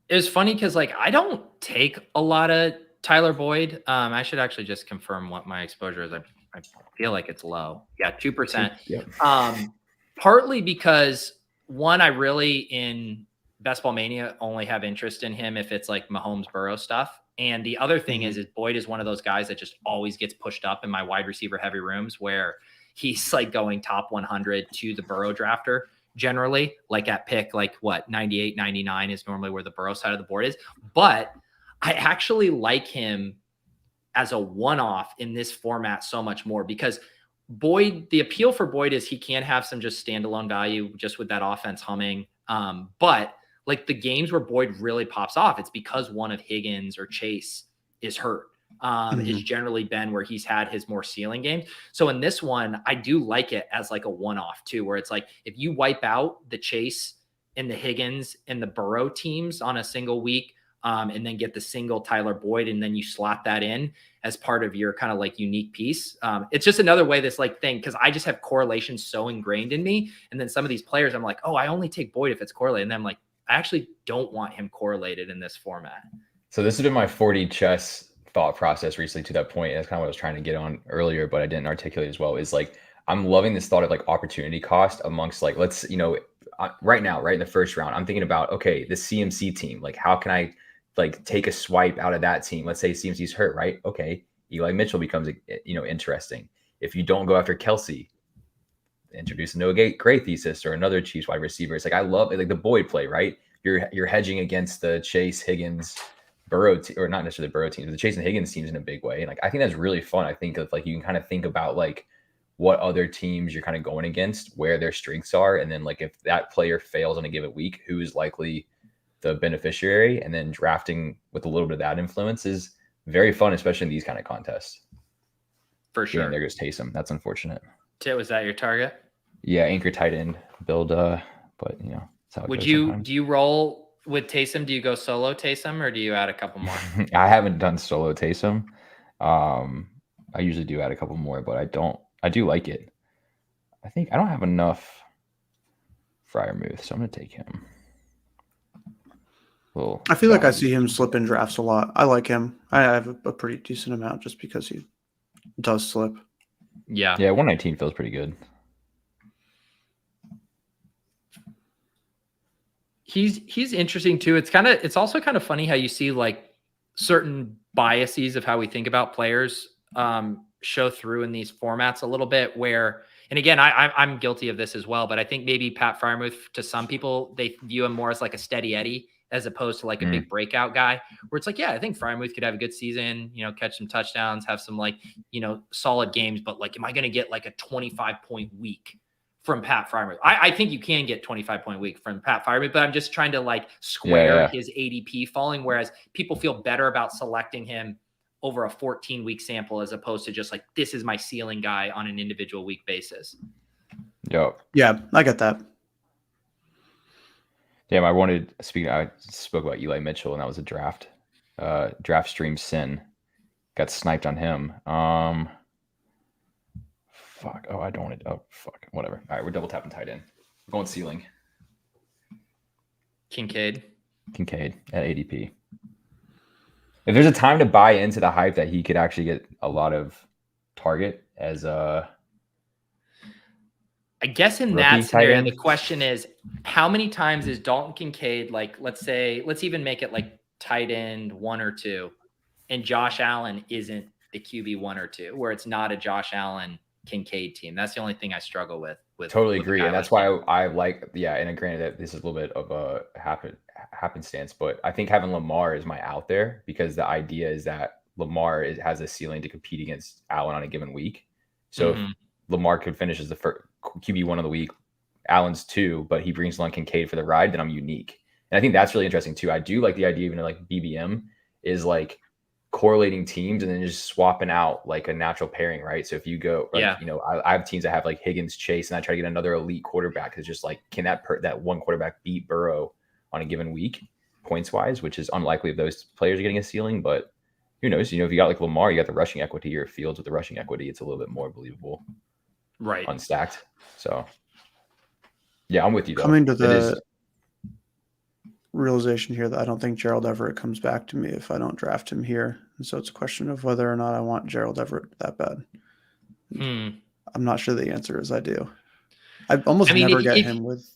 Speaker 1: It was funny because like I don't take a lot of Tyler Boyd. I should actually just confirm what my exposure is. I feel like it's low. Yeah, 2%.
Speaker 3: Yep.
Speaker 1: Partly because one, I really in Best Ball Mania only have interest in him if it's like Mahomes Burrow stuff. And the other thing is Boyd is one of those guys that just always gets pushed up in my wide receiver heavy rooms where he's like going top 100 to the Burrow drafter generally, like at pick, like what, 98, 99 is normally where the Burrow side of the board is. But I actually like him as a one-off in this format so much more because Boyd, the appeal for Boyd is he can have some just standalone value just with that offense humming. But like the games where Boyd really pops off, it's because one of Higgins or Chase is hurt. Is generally been where he's had his more ceiling games. So in this one, I do like it as like a one-off too, where it's like if you wipe out the Chase and the Higgins and the Burrow teams on a single week, and then get the single Tyler Boyd, and then you slot that in as part of your kind of like unique piece. It's just another way this like thing, because I just have correlation so ingrained in me. And then some of these players, I'm like, oh, I only take Boyd if it's correlated. And then I'm like, I actually don't want him correlated in this format.
Speaker 3: So this has been my 40 chess thought process recently to that point. That's kind of what I was trying to get on earlier, but I didn't articulate as well, is like, I'm loving this thought of like opportunity cost amongst like, let's, right now, right in the first round, I'm thinking about, okay, the CMC team, like how can I like take a swipe out of that team? Let's say CMC's hurt, right? Okay. Eli Mitchell becomes, interesting. If you don't go after Kelsey, introduce a no gray thesis or another Chiefs wide receiver. It's like, I love it, like the Boyd play, right? You're hedging against the Chase, Higgins, Burrow, or not necessarily Burrow teams, but the Chase and Higgins teams in a big way. And like, I think that's really fun. I think of like, you can kind of think about like what other teams you're kind of going against, where their strengths are. And then like, if that player fails on a given week, who is likely the beneficiary, and then drafting with a little bit of that influence is very fun, especially in these kind of contests.
Speaker 1: For sure.
Speaker 3: And there goes Taysom. That's unfortunate.
Speaker 1: Tit, was that your target?
Speaker 3: Yeah, anchor tight end build, but you know, that's how it goes sometimes.
Speaker 1: Do you roll with Taysom? Do you go solo Taysom, or do you add a couple more?
Speaker 3: I haven't done solo Taysom. I usually do add a couple more, but I do like it. I think I don't have enough Freiermuth, so I'm gonna take him. Well,
Speaker 2: I feel like I see him slip in drafts a lot. I like him. I have a pretty decent amount just because he does slip.
Speaker 1: Yeah.
Speaker 3: 119 feels pretty good.
Speaker 1: He's interesting too. It's also kind of funny how you see like certain biases of how we think about players show through in these formats a little bit where, and again, I'm guilty of this as well, but I think maybe Pat Freiermuth, to some people, they view him more as like a steady Eddie as opposed to like a big breakout guy, where it's like, yeah, I think Freiermuth could have a good season, you know, catch some touchdowns, have some like, you know, solid games, but like, am I going to get like a 25-point week from Pat Freiermuth? I think you can get 25-point week from Pat Freiermuth, but I'm just trying to like square his ADP falling, whereas people feel better about selecting him over a 14-week sample as opposed to just like, this is my ceiling guy on an individual week basis.
Speaker 3: Yep.
Speaker 2: Yeah, I get that.
Speaker 3: Damn, I spoke about Eli Mitchell, and that was a draft stream sin. Got sniped on him. Fuck. Oh, I don't want it. Oh, fuck. Whatever. All right, we're double tapping tight end. We're going ceiling.
Speaker 1: Kincaid
Speaker 3: at ADP. If there's a time to buy into the hype that he could actually get a lot of target as
Speaker 1: I guess in that scenario, the question is, how many times is Dalton Kincaid, like, let's even make it like tight end 1 or 2, and Josh Allen isn't the QB 1 or 2, where it's not a Josh Allen Kincaid team. That's the only thing I struggle with.
Speaker 3: Totally agree. And that's why I like, and granted that this is a little bit of a happenstance, but I think having Lamar is my out there, because the idea is that Lamar has a ceiling to compete against Allen on a given week. So if Lamar could finish as the first QB 1 of the week, Allen's 2, but he brings along Kincaid for the ride, then I'm unique. And I think that's really interesting too. I do like the idea, even like BBM is like correlating teams and then just swapping out like a natural pairing, right? So if you go, you know, I have teams that have like Higgins, Chase, and I try to get another elite quarterback. It's just like, can that one quarterback beat Burrow on a given week points wise, which is unlikely if those players are getting a ceiling, but who knows? You know, if you got like Lamar, you got the rushing equity, or Fields with the rushing equity, it's a little bit more believable,
Speaker 1: right?
Speaker 3: Unstacked. So yeah, I'm with you though.
Speaker 2: Coming to the realization here that I don't think Gerald Everett comes back to me if I don't draft him here. And so it's a question of whether or not I want Gerald Everett that bad. I'm not sure the answer is I do. I almost never get him with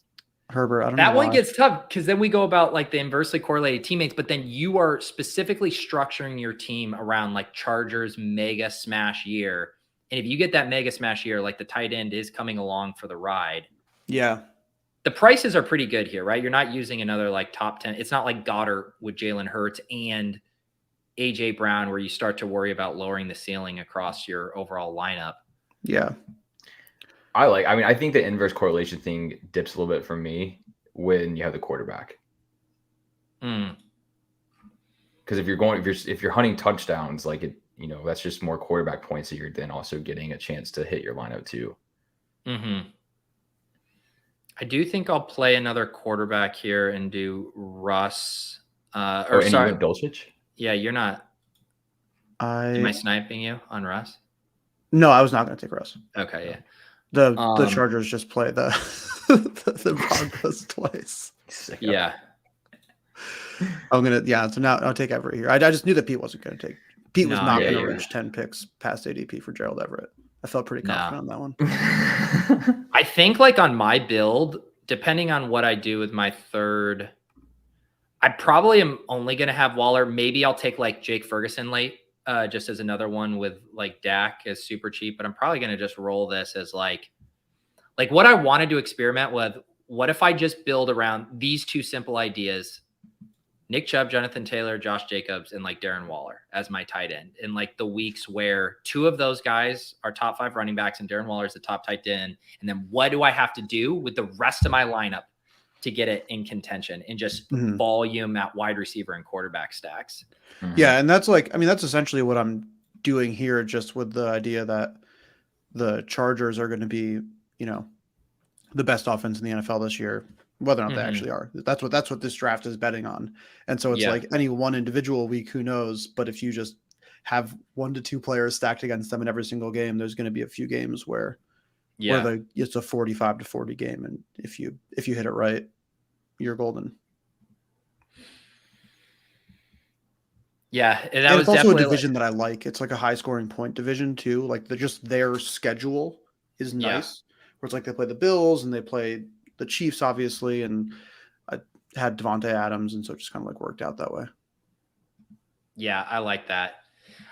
Speaker 2: Herbert. I don't know
Speaker 1: that one
Speaker 2: why.
Speaker 1: gets tough, because then we go about like the inversely correlated teammates, but then you are specifically structuring your team around like Chargers mega smash year. And if you get that mega smash year, like the tight end is coming along for the ride.
Speaker 2: Yeah.
Speaker 1: The prices are pretty good here, right? You're not using another like top 10. It's not like Goddard with Jalen Hurts and AJ Brown, where you start to worry about lowering the ceiling across your overall lineup.
Speaker 2: Yeah.
Speaker 3: I think the inverse correlation thing dips a little bit for me when you have the quarterback. Because if you're hunting touchdowns, like it, you know, that's just more quarterback points that you're then also getting a chance to hit your lineup too.
Speaker 1: I do think I'll play another quarterback here and do Russ.
Speaker 3: Dulcich?
Speaker 1: Yeah, you're not. Am I sniping you on Russ?
Speaker 2: No, I was not going to take Russ.
Speaker 1: Okay, yeah.
Speaker 2: The Chargers just play the Broncos twice.
Speaker 1: Yeah.
Speaker 2: So now I'll take Everett here. I just knew that Pete wasn't going to take. Pete was not going to reach 10 picks past ADP for Gerald Everett. I felt pretty confident on that one.
Speaker 1: I think like on my build, depending on what I do with my third, I probably am only going to have Waller. Maybe I'll take like Jake Ferguson late, just as another one with like Dak as super cheap, but I'm probably going to just roll this as like what I wanted to experiment with. What if I just build around these two simple ideas: Nick Chubb, Jonathan Taylor, Josh Jacobs, and like Darren Waller as my tight end in like the weeks where 2 of those guys are top 5 running backs and Darren Waller is the top tight end. And then what do I have to do with the rest of my lineup to get it in contention and just
Speaker 2: Mhm.
Speaker 1: volume at wide receiver and quarterback stacks.
Speaker 2: Yeah, and that's like, I mean, that's essentially what I'm doing here, just with the idea that the Chargers are going to be, you know, the best offense in the NFL this year, whether or not they actually are. That's what this draft is betting on. And so it's like any one individual week, who knows? But if you just have 1 to 2 players stacked against them in every single game, there's going to be a few games where it's a 45 to 40 game, and if you hit it right, you're golden.
Speaker 1: Yeah,
Speaker 2: And it's also a division that I like. It's like a high scoring point division too. Like their schedule is nice. Where it's like they play the Bills and they play the Chiefs, obviously, and I had Devontae Adams, and so it just kind of like worked out that way.
Speaker 1: Yeah, I like that.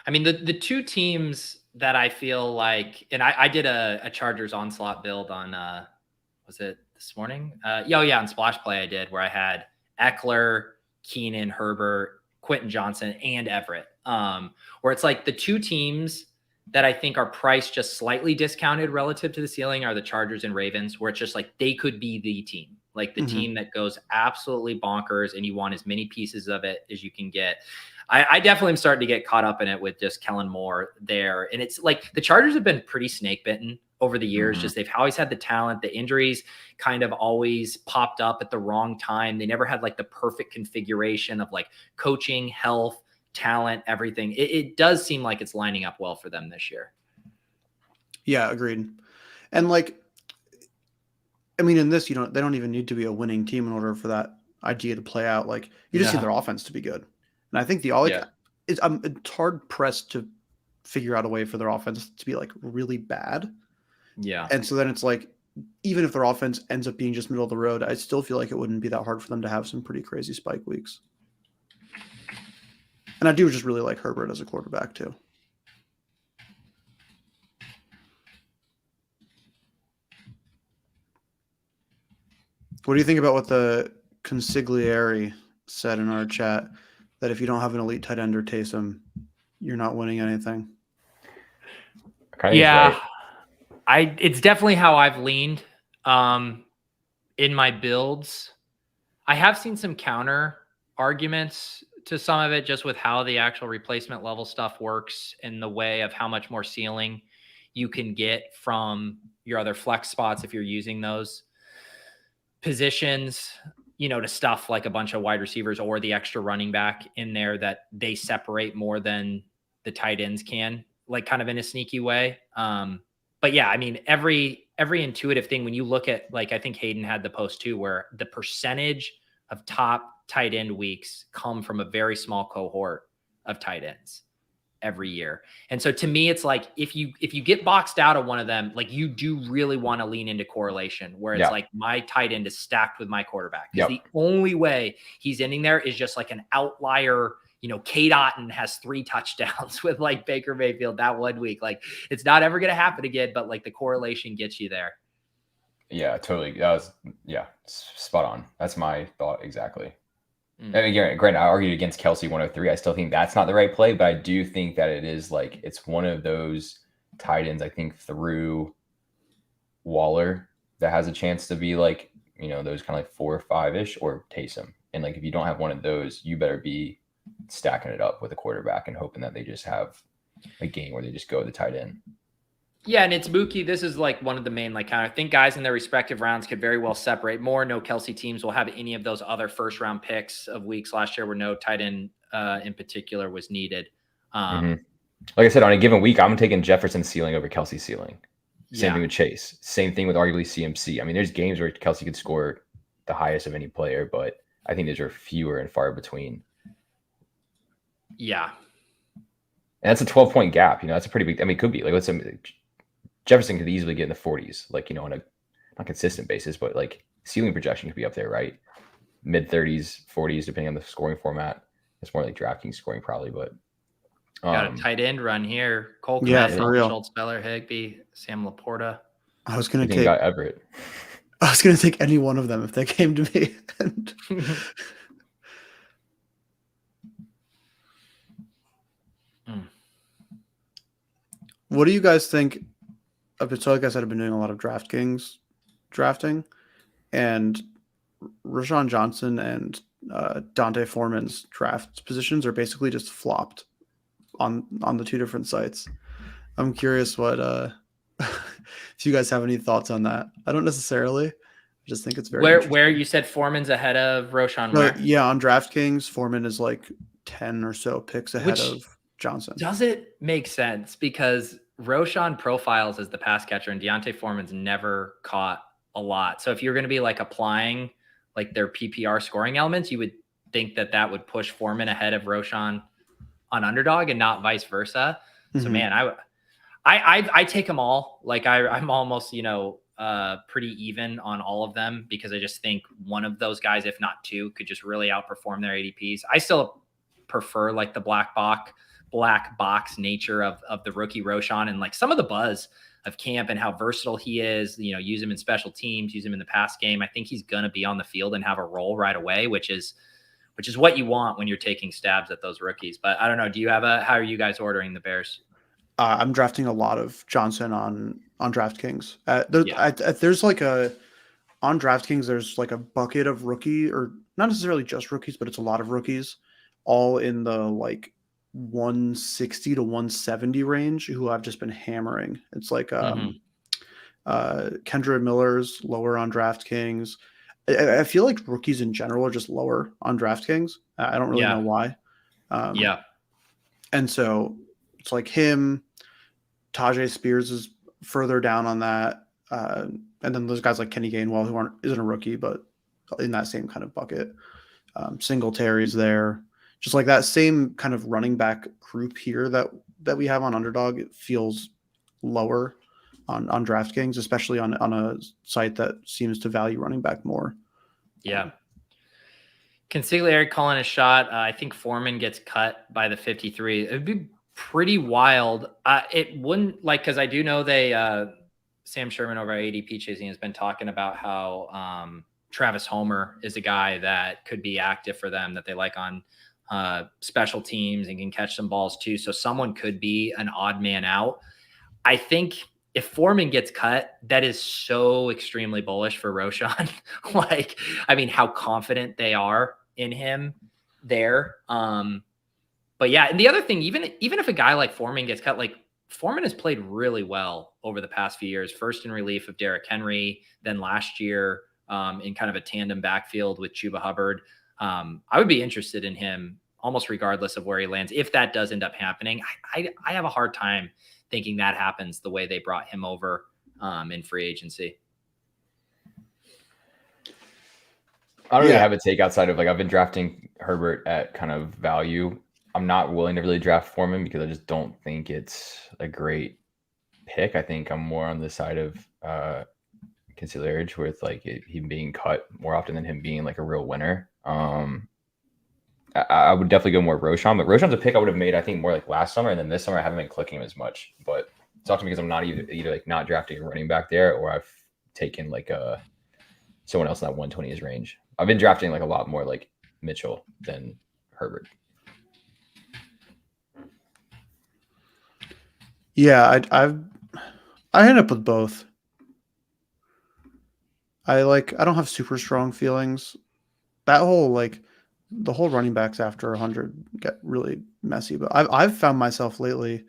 Speaker 1: I mean, the two teams that I feel like, and I did a Chargers onslaught build on was it this morning? On Splash Play I did, where I had Eckler, Keenan, Herbert, Quentin Johnson, and Everett. Where it's like the two teams that I think are priced just slightly discounted relative to the ceiling are the Chargers and Ravens, where it's just like they could be the team, like the team that goes absolutely bonkers and you want as many pieces of it as you can get. I definitely am starting to get caught up in it with just Kellen Moore there. And it's like the Chargers have been pretty snake bitten over the years. Just they've always had the talent. The injuries kind of always popped up at the wrong time. They never had like the perfect configuration of like coaching, health, talent, everything. It does seem like it's lining up well for them this year. Yeah,
Speaker 2: agreed. And like, I mean, in this, they don't even need to be a winning team in order for that idea to play out. Like, you just need their offense to be good. And I think it's hard pressed to figure out a way for their offense to be like really bad.
Speaker 1: Yeah.
Speaker 2: And so then it's like, even if their offense ends up being just middle of the road, I still feel like it wouldn't be that hard for them to have some pretty crazy spike weeks. And I do just really like Herbert as a quarterback too. What do you think about what the consigliere said in our chat, that if you don't have an elite tight end or Taysom, you're not winning anything?
Speaker 1: Yeah, it's definitely how I've leaned in my builds. I have seen some counter arguments to some of it, just with how the actual replacement level stuff works and the way of how much more ceiling you can get from your other flex spots if you're using those positions, to stuff like a bunch of wide receivers or the extra running back in there, that they separate more than the tight ends can, like kind of in a sneaky way. But yeah, I mean, every intuitive thing, when you look at, like, I think Hayden had the post too, where the percentage of top tight end weeks come from a very small cohort of tight ends every year. And so to me, it's like, if you get boxed out of one of them, like, you do really want to lean into correlation, where it's like, my tight end is stacked with my quarterback. Because the only way he's ending there is just like an outlier. Kate Otten has 3 touchdowns with like Baker Mayfield that 1 week. Like, it's not ever going to happen again, but like the correlation gets you there.
Speaker 3: Yeah, totally. That was, spot on. That's my thought exactly. I mean, granted, I argued against Kelsey 103. I still think that's not the right play, but I do think that it is, like, it's one of those tight ends, I think, through Waller that has a chance to be like, those kind of like 4 or 5-ish, or Taysom. And like, if you don't have one of those, you better be stacking it up with a quarterback and hoping that they just have a game where they just go the tight end.
Speaker 1: Yeah, and it's Mookie. This is like one of the main, like, kind of, I think guys in their respective rounds could very well separate more. No Kelsey teams will have any of those other first round picks of weeks last year where no tight end in particular was needed.
Speaker 3: Like I said, on a given week, I'm taking Jefferson's ceiling over Kelsey's ceiling. Same thing with Chase. Same thing with arguably CMC. I mean, there's games where Kelsey could score the highest of any player, but I think those are fewer and far between.
Speaker 1: Yeah.
Speaker 3: And that's a 12-point gap. That's a pretty big. I mean, it could be like, let's say Jefferson could easily get in the 40s, like, on a not consistent basis, but like ceiling projection could be up there, right? Mid 30s, 40s, depending on the scoring format. It's more like DraftKings scoring probably, but
Speaker 1: got a tight end run here. Cole
Speaker 2: Kmet, for real.
Speaker 1: Schultz, Beller, Higbee, Sam Laporta.
Speaker 2: I was going to take
Speaker 3: Everett.
Speaker 2: I was going to take any one of them if they came to me. What do you guys think? So like I said, I've been doing a lot of DraftKings drafting, and Rashawn Johnson and Dante Foreman's draft positions are basically just flopped on the two different sites. I'm curious what if you guys have any thoughts on that. I don't necessarily. I just think it's very
Speaker 1: Where you said Foreman's ahead of Roshan, where?
Speaker 2: Yeah, on DraftKings, Foreman is like 10 or so picks ahead
Speaker 1: Which
Speaker 2: of Johnson.
Speaker 1: does it make sense? Because Roshan profiles as the pass catcher and Deontay Foreman's never caught a lot. So if you're going to be like applying like their PPR scoring elements, you would think that would push Foreman ahead of Roshan on Underdog and not vice versa. So man, I take them all. Like I'm almost, pretty even on all of them because I just think one of those guys, if not two, could just really outperform their ADPs. I still prefer like the black box nature of the rookie Roshan and like some of the buzz of camp and how versatile he is, use him in special teams, use him in the pass game. I think he's going to be on the field and have a role right away, which is what you want when you're taking stabs at those rookies. But I don't know. How are you guys ordering the Bears?
Speaker 2: I'm drafting a lot of Johnson on DraftKings. There's like on DraftKings, there's like a bucket of rookie, or not necessarily just rookies, but it's a lot of rookies, all in the like 160 to 170 range who I've just been hammering. It's like Kendra Miller's lower on DraftKings. I feel like rookies in general are just lower on DraftKings. I don't really know why. And so it's like him. Tajay Spears is further down on that. And then there's guys like Kenny Gainwell who isn't a rookie, but in that same kind of bucket. Singletary's there. Just like that same kind of running back group here that we have on Underdog, it feels lower on DraftKings, especially on a site that seems to value running back more.
Speaker 1: Yeah. Consigliere calling a shot. I think Foreman gets cut by the 53. It would be pretty wild. It wouldn't because I do know Sam Sherman over at ADP Chasing has been talking about how Travis Homer is a guy that could be active for them, that they like on special teams and can catch some balls too. So someone could be an odd man out. I think if Foreman gets cut, that is so extremely bullish for Roshan. How confident they are in him there. But yeah, and the other thing, even if a guy like Foreman gets cut, like Foreman has played really well over the past few years, first in relief of Derrick Henry, then last year in kind of a tandem backfield with Chuba Hubbard. I would be interested in him almost regardless of where he lands. If that does end up happening, I have a hard time thinking that happens the way they brought him over in free agency.
Speaker 3: I don't really have a take outside of I've been drafting Herbert at kind of value. I'm not willing to really draft Foreman because I just don't think it's a great pick. I think I'm more on the side of Consigliere with him being cut more often than him being like a real winner. I would definitely go more Roshan, but Roshan's a pick I would have made, I think, more like last summer, and then this summer I haven't been clicking him as much. But it's often because I'm not either not drafting a running back there, or I've taken someone else in that 120s range. I've been drafting a lot more like Mitchell than Herbert.
Speaker 2: Yeah, I end up with both. I don't have super strong feelings. That whole the whole running backs after 100 get really messy. But I've found myself lately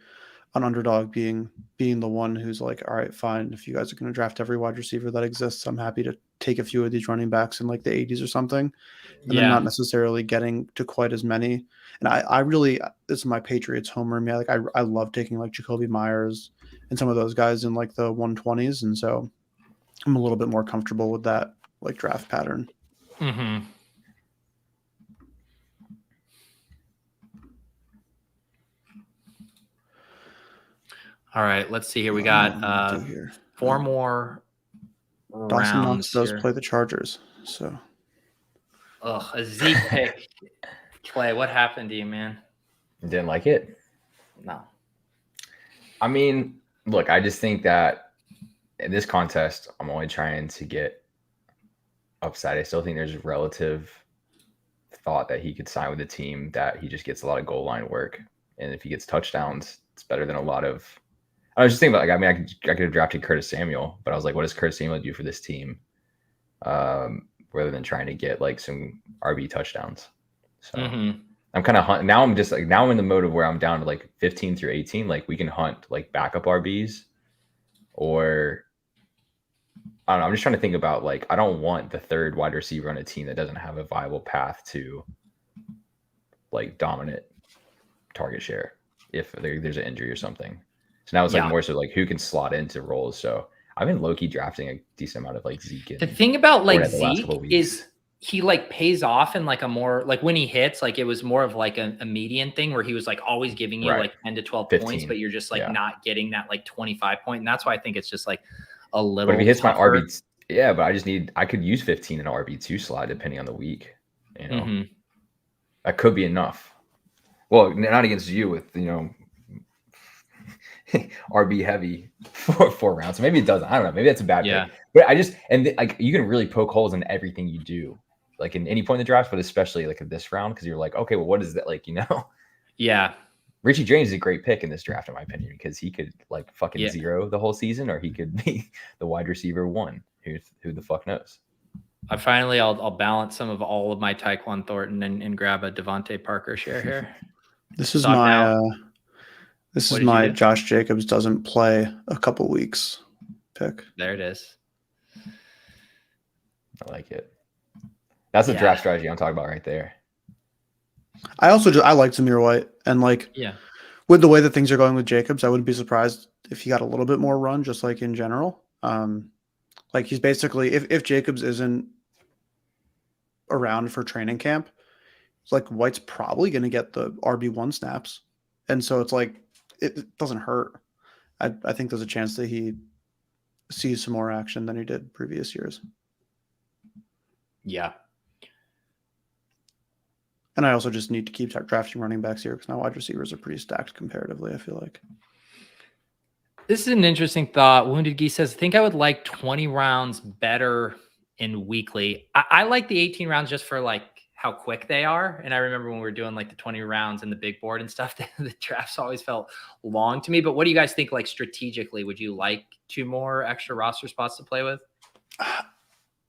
Speaker 2: on Underdog being the one who's all right, fine. If you guys are going to draft every wide receiver that exists, I'm happy to take a few of these running backs in the 80s or something, and then not necessarily getting to quite as many. And I really, this is my Patriots homer. I love taking Jacoby Myers and some of those guys in the 120s, and so I'm a little bit more comfortable with that draft pattern.
Speaker 1: Mm-hmm. All right, let's see here. We got four more
Speaker 2: Dawson
Speaker 1: rounds.
Speaker 2: Knox does play the Chargers, so.
Speaker 1: A Zeke pick. Clay, what happened to you, man?
Speaker 3: Didn't like it?
Speaker 1: No.
Speaker 3: I mean, look, I just think that in this contest, I'm only trying to get upside. I still think there's relative thought that he could sign with a team that he just gets a lot of goal line work. And if he gets touchdowns, it's better than a lot of. I was just thinking about I could have drafted Curtis Samuel, but I was like, what does Curtis Samuel do for this team? rather than trying to get like some RB touchdowns. So
Speaker 1: Mm-hmm.
Speaker 3: I'm kind of hunting now. I'm just like, now I'm in the mode of where I'm down to like 15 through 18. Like we can hunt like backup RBs, or I don't know. I'm just trying to think about like, I don't want the third wide receiver on a team that doesn't have a viable path to like dominant target share if there's an injury or something. So now it's like more so like who can slot into roles. So I've been low-key drafting a decent amount of like Zeke. And
Speaker 1: the thing about like
Speaker 3: the last couple
Speaker 1: Zeke
Speaker 3: weeks
Speaker 1: is he like pays off in like a more like when he hits, like it was more of like a median thing where he was like always giving you like 10 to 12
Speaker 3: 15,
Speaker 1: points, but you're just like not getting that like 25 point. And that's why I think it's just like a little.
Speaker 3: But if he hits
Speaker 1: tougher.
Speaker 3: my RB, but I could use 15 in an RB2 slot depending on the week. You know, that could be enough. Well, not against you with, you know, RB heavy for 4 rounds. So maybe it doesn't. I don't know. Maybe that's a bad pick. But I just, like you can really poke holes in everything you do, like in any point in the draft, but especially like in this round, because you're like, okay, well, what is that like, you know?
Speaker 1: Yeah.
Speaker 3: Richie James is a great pick in this draft, in my opinion, because he could like fucking zero the whole season, or he could be the wide receiver 1. Who the fuck knows?
Speaker 1: I'll balance some of all of my Tyquan Thornton and grab a Devontae Parker share here.
Speaker 2: This is my Josh Jacobs doesn't play a couple weeks pick.
Speaker 1: There it is.
Speaker 3: I like it. That's the draft strategy I'm talking about right there.
Speaker 2: I like Zamir White, and like with the way that things are going with Jacobs, I wouldn't be surprised if he got a little bit more run, just like in general. Like he's basically, if Jacobs isn't around for training camp, it's like White's probably going to get the RB1 snaps, and so it's like it doesn't hurt. I think there's a chance that he sees some more action than he did previous years.
Speaker 1: Yeah.
Speaker 2: And I also just need to keep drafting running backs here because my wide receivers are pretty stacked comparatively, I feel like.
Speaker 1: This is an interesting thought. Wounded Geese says, I think I would like 20 rounds better in weekly. I like the 18 rounds just for like how quick they are. And I remember when we were doing like the 20 rounds in the big board and stuff, the drafts always felt long to me. But what do you guys think, like strategically? Would you like 2 more extra roster spots to play with?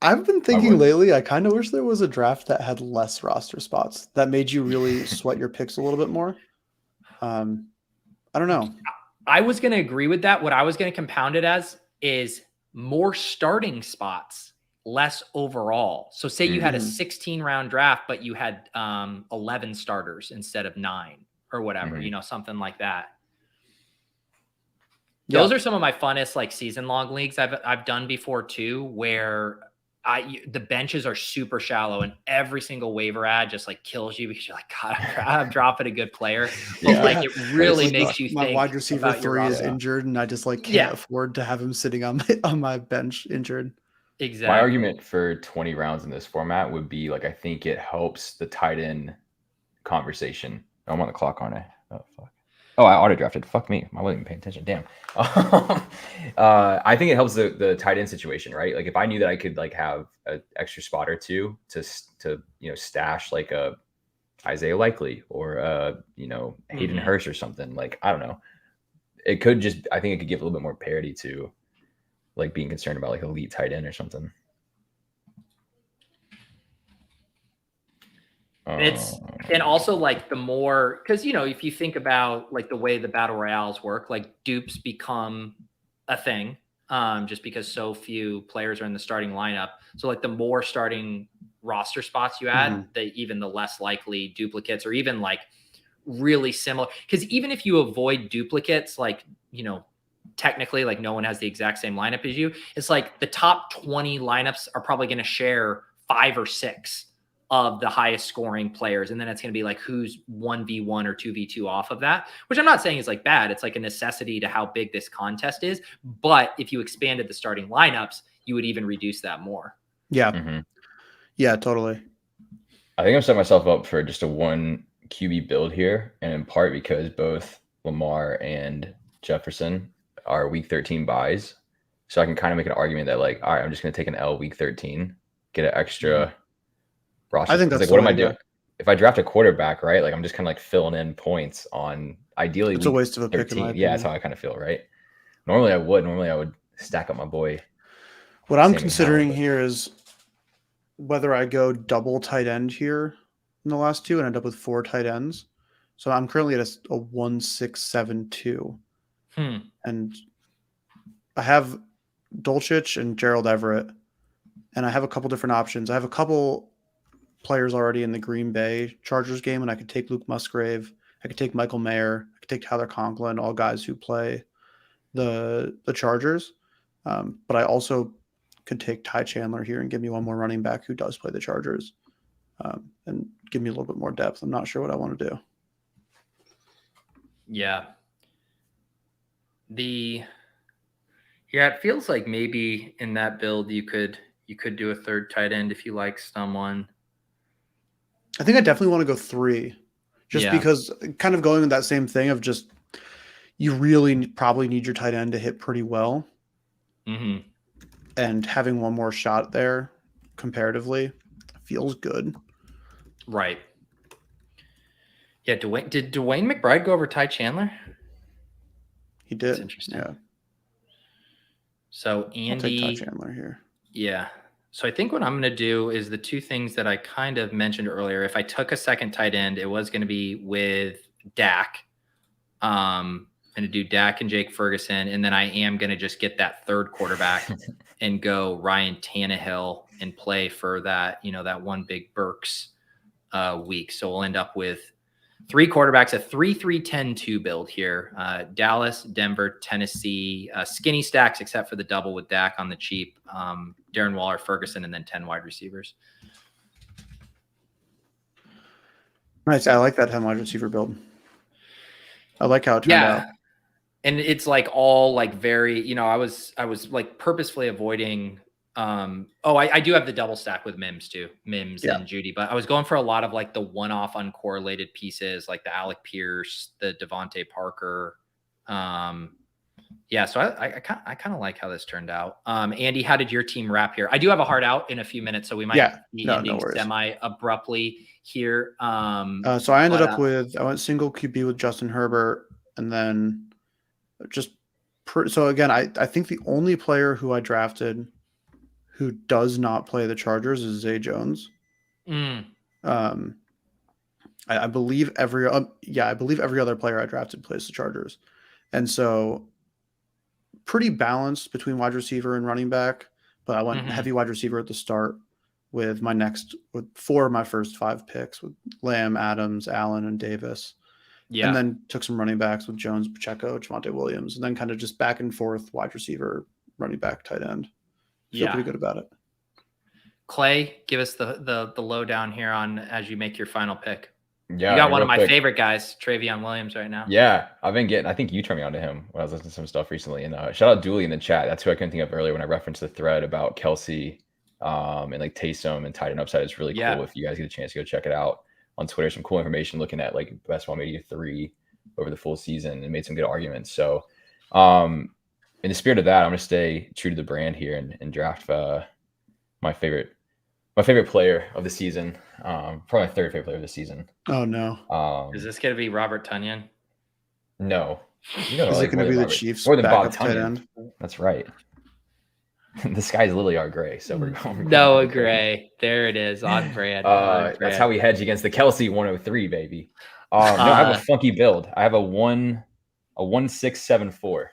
Speaker 2: I've been thinking lately, I kind of wish there was a draft that had less roster spots that made you really sweat your picks a little bit more. I don't know.
Speaker 1: I was going to agree with that. What I was going to compound it as is more starting spots, less overall. So say you had a 16 round draft, but you had 11 starters instead of 9 or whatever, you know, something like that. Those are some of my funnest like season long leagues I've done before too, where the benches are super shallow and every single waiver ad just like kills you because you're like, God, I'm dropping a good player. But like it really makes you think.
Speaker 2: My wide receiver 3 is injured and I just like can't afford to have him sitting on my bench injured.
Speaker 1: Exactly.
Speaker 3: My argument for 20 rounds in this format would be like, I think it helps the tight end conversation. Oh, I'm on the clock, aren't I? Oh, fuck. Oh, I auto drafted. Fuck me. I wasn't even paying attention. Damn. I think it helps the tight end situation, right? Like if I knew that I could like have an extra spot or two to you know stash like a Isaiah Likely or you know Hayden Hurst or something, like I don't know. It could just I think it could give a little bit more parity to like being concerned about like elite tight end or something.
Speaker 1: And also like the more, because you know if you think about like the way the battle royales work, like dupes become a thing just because so few players are in the starting lineup. So like the more starting roster spots you add, even the less likely duplicates or even like really similar. Because even if you avoid duplicates, like you know technically like no one has the exact same lineup as you, it's like the top 20 lineups are probably going to share 5 or 6 of the highest scoring players. And then it's going to be like who's 1v1 or 2v2 off of that, which I'm not saying is like bad. It's like a necessity to how big this contest is. But if you expanded the starting lineups, you would even reduce that more.
Speaker 2: Yeah. Yeah, totally.
Speaker 3: I think I'm setting myself up for just a 1 QB build here. And in part because both Lamar and Jefferson are week 13 buys. So I can kind of make an argument that like, all right, I'm just going to take an L week 13, get an extra roster.
Speaker 2: I think that's
Speaker 3: like, what am I doing? If I draft a quarterback, right? Like I'm just kind of like filling in points on ideally.
Speaker 2: It's a waste of a pick.
Speaker 3: Yeah, that's how I kind of feel, right? Normally I would stack up my boy.
Speaker 2: What I'm considering here is whether I go double tight end here in the last two and end up with 4 tight ends. So I'm currently at a 1.672, and I have Dolchich and Gerald Everett, and I have a couple different options. I have a couple players already in the Green Bay Chargers game, and I could take Luke Musgrave, I could take Michael Mayer, I could take Tyler Conklin, all guys who play the Chargers. But I also could take Ty Chandler here and give me one more running back who does play the Chargers, and give me a little bit more depth. I'm not sure what I want to do.
Speaker 1: Yeah. It feels like maybe in that build you could do a third tight end if you like someone.
Speaker 2: I think I definitely want to go 3, just because kind of going with that same thing of just you really probably need your tight end to hit pretty well.
Speaker 1: Mm-hmm.
Speaker 2: And having one more shot there comparatively feels good.
Speaker 1: Right. Yeah. Did Dwayne McBride go over Ty Chandler?
Speaker 2: He did.
Speaker 1: That's interesting.
Speaker 2: Yeah.
Speaker 1: So Andy,
Speaker 2: I'll take Ty Chandler here.
Speaker 1: Yeah. So I think what I'm going to do is the two things that I kind of mentioned earlier. If I took a second tight end, it was going to be with Dak. I'm going to do Dak and Jake Ferguson, and then I am going to just get that third quarterback and go Ryan Tannehill and play for that, that one big Burks week. So we'll end up with 3 quarterbacks, a 3-3-10-2 build here. Dallas, Denver, Tennessee, skinny stacks except for the double with Dak on the cheap. Darren Waller, Ferguson, and then 10 wide receivers.
Speaker 2: Nice. I like that 10 wide receiver build. I like how it turned out.
Speaker 1: And it's like all like very, I was like purposefully avoiding. I do have the double stack with Mims too, and Judy, but I was going for a lot of like the one-off uncorrelated pieces, like the Alec Pierce, the Devontae Parker. So I kind of like how this turned out. Andy, how did your team wrap here? I do have a hard out in a few minutes, so we might be ending semi abruptly here.
Speaker 2: So I ended up I went single QB with Justin Herbert, and then so again, I think the only player who I drafted who does not play the Chargers is Zay Jones. I believe every other player I drafted plays the Chargers, and so pretty balanced between wide receiver and running back. But I went heavy wide receiver at the start with 4 of my first 5 picks with Lamb, Adams, Allen, and Davis. Yeah. And then took some running backs with Jones, Pacheco, Javonte Williams, and then kind of just back and forth wide receiver, running back, tight end. Feel pretty good about it.
Speaker 1: Clay, give us the lowdown here on as you make your final pick. Yeah, you got one of my favorite guys, Travion Williams, right now.
Speaker 3: Yeah, I think you turned me on to him when I was listening to some stuff recently. And shout out Dooley in the chat. That's who I couldn't think of earlier when I referenced the thread about Kelsey and like Taysom and tight end upside. It's really cool. If you guys get a chance to go check it out on Twitter, some cool information looking at like best ball media 3 over the full season and made some good arguments. So in the spirit of that, I'm going to stay true to the brand here and draft my favorite player of the season, probably my third favorite player of the season.
Speaker 2: Oh no!
Speaker 1: Is this going to be Robert Tonyan?
Speaker 3: No.
Speaker 2: Is it going to be the Chiefs?
Speaker 3: More than Bob Tonyan. That's right. The sky's literally our gray, so we're going.
Speaker 1: Noah Gray, there it is on brand.
Speaker 3: That's how we hedge against the Kelsey 103, baby. No, I have a funky build. I have a 1.674.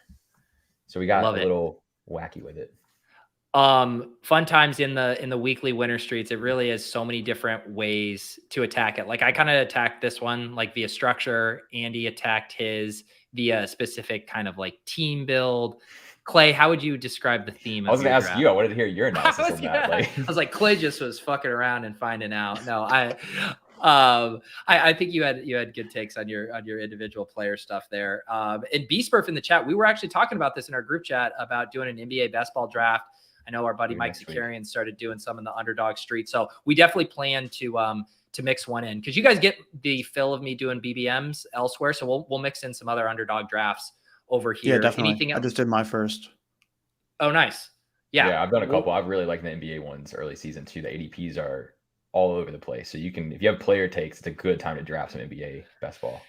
Speaker 3: So we got a little wacky with it.
Speaker 1: Fun times in the weekly winter streets. It really is so many different ways to attack it. Like I kind of attacked this one like via structure. Andy attacked his via specific kind of like team build. Clay, how would you describe the theme?
Speaker 3: I was going to ask you. I wanted to hear your analysis of that.
Speaker 1: I was like, Clay just was fucking around and finding out. No, I think you had good takes on your individual player stuff there. And B-Smurf in the chat, we were actually talking about this in our group chat about doing an NBA best ball draft. I know our buddy Mike Zakarian started doing some in the Underdog Street, so we definitely plan to mix one in because you guys get the fill of me doing BBMs elsewhere, so we'll mix in some other Underdog drafts over here.
Speaker 2: Yeah, definitely. Anything else? I just did my first.
Speaker 1: Oh, nice. Yeah,
Speaker 3: I've done a couple. I've really liked the NBA ones early season too. The ADPs are all over the place, so you can, if you have player takes, it's a good time to draft some NBA best ball.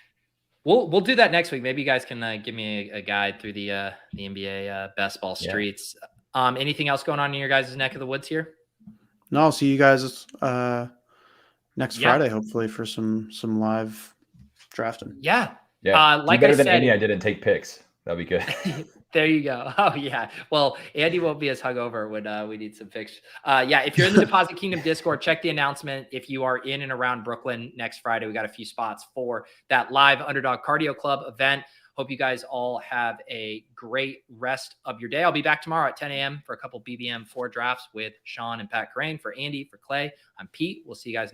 Speaker 1: We'll do that next week. Maybe you guys can give me a guide through the NBA best ball streets. Anything else going on in your guys' neck of the woods here?
Speaker 2: No, I'll see you guys next
Speaker 1: Yeah.
Speaker 2: Friday, hopefully, for some live drafting.
Speaker 1: Yeah.
Speaker 3: Yeah. Do
Speaker 1: Like
Speaker 3: better
Speaker 1: I
Speaker 3: than
Speaker 1: said,
Speaker 3: Andy. I didn't take picks. That'd be good.
Speaker 1: there you go. Oh yeah. Well, Andy won't be as hungover when we need some fix. Yeah. If you're in the Deposit Kingdom Discord, check the announcement. If you are in and around Brooklyn next Friday, we got a few spots for that live Underdog Cardio Club event. Hope you guys all have a great rest of your day. I'll be back tomorrow at 10 a.m. for a couple BBM 4 drafts with Sean and Pat Crane. For Andy, for Clay, I'm Pete. We'll see you guys.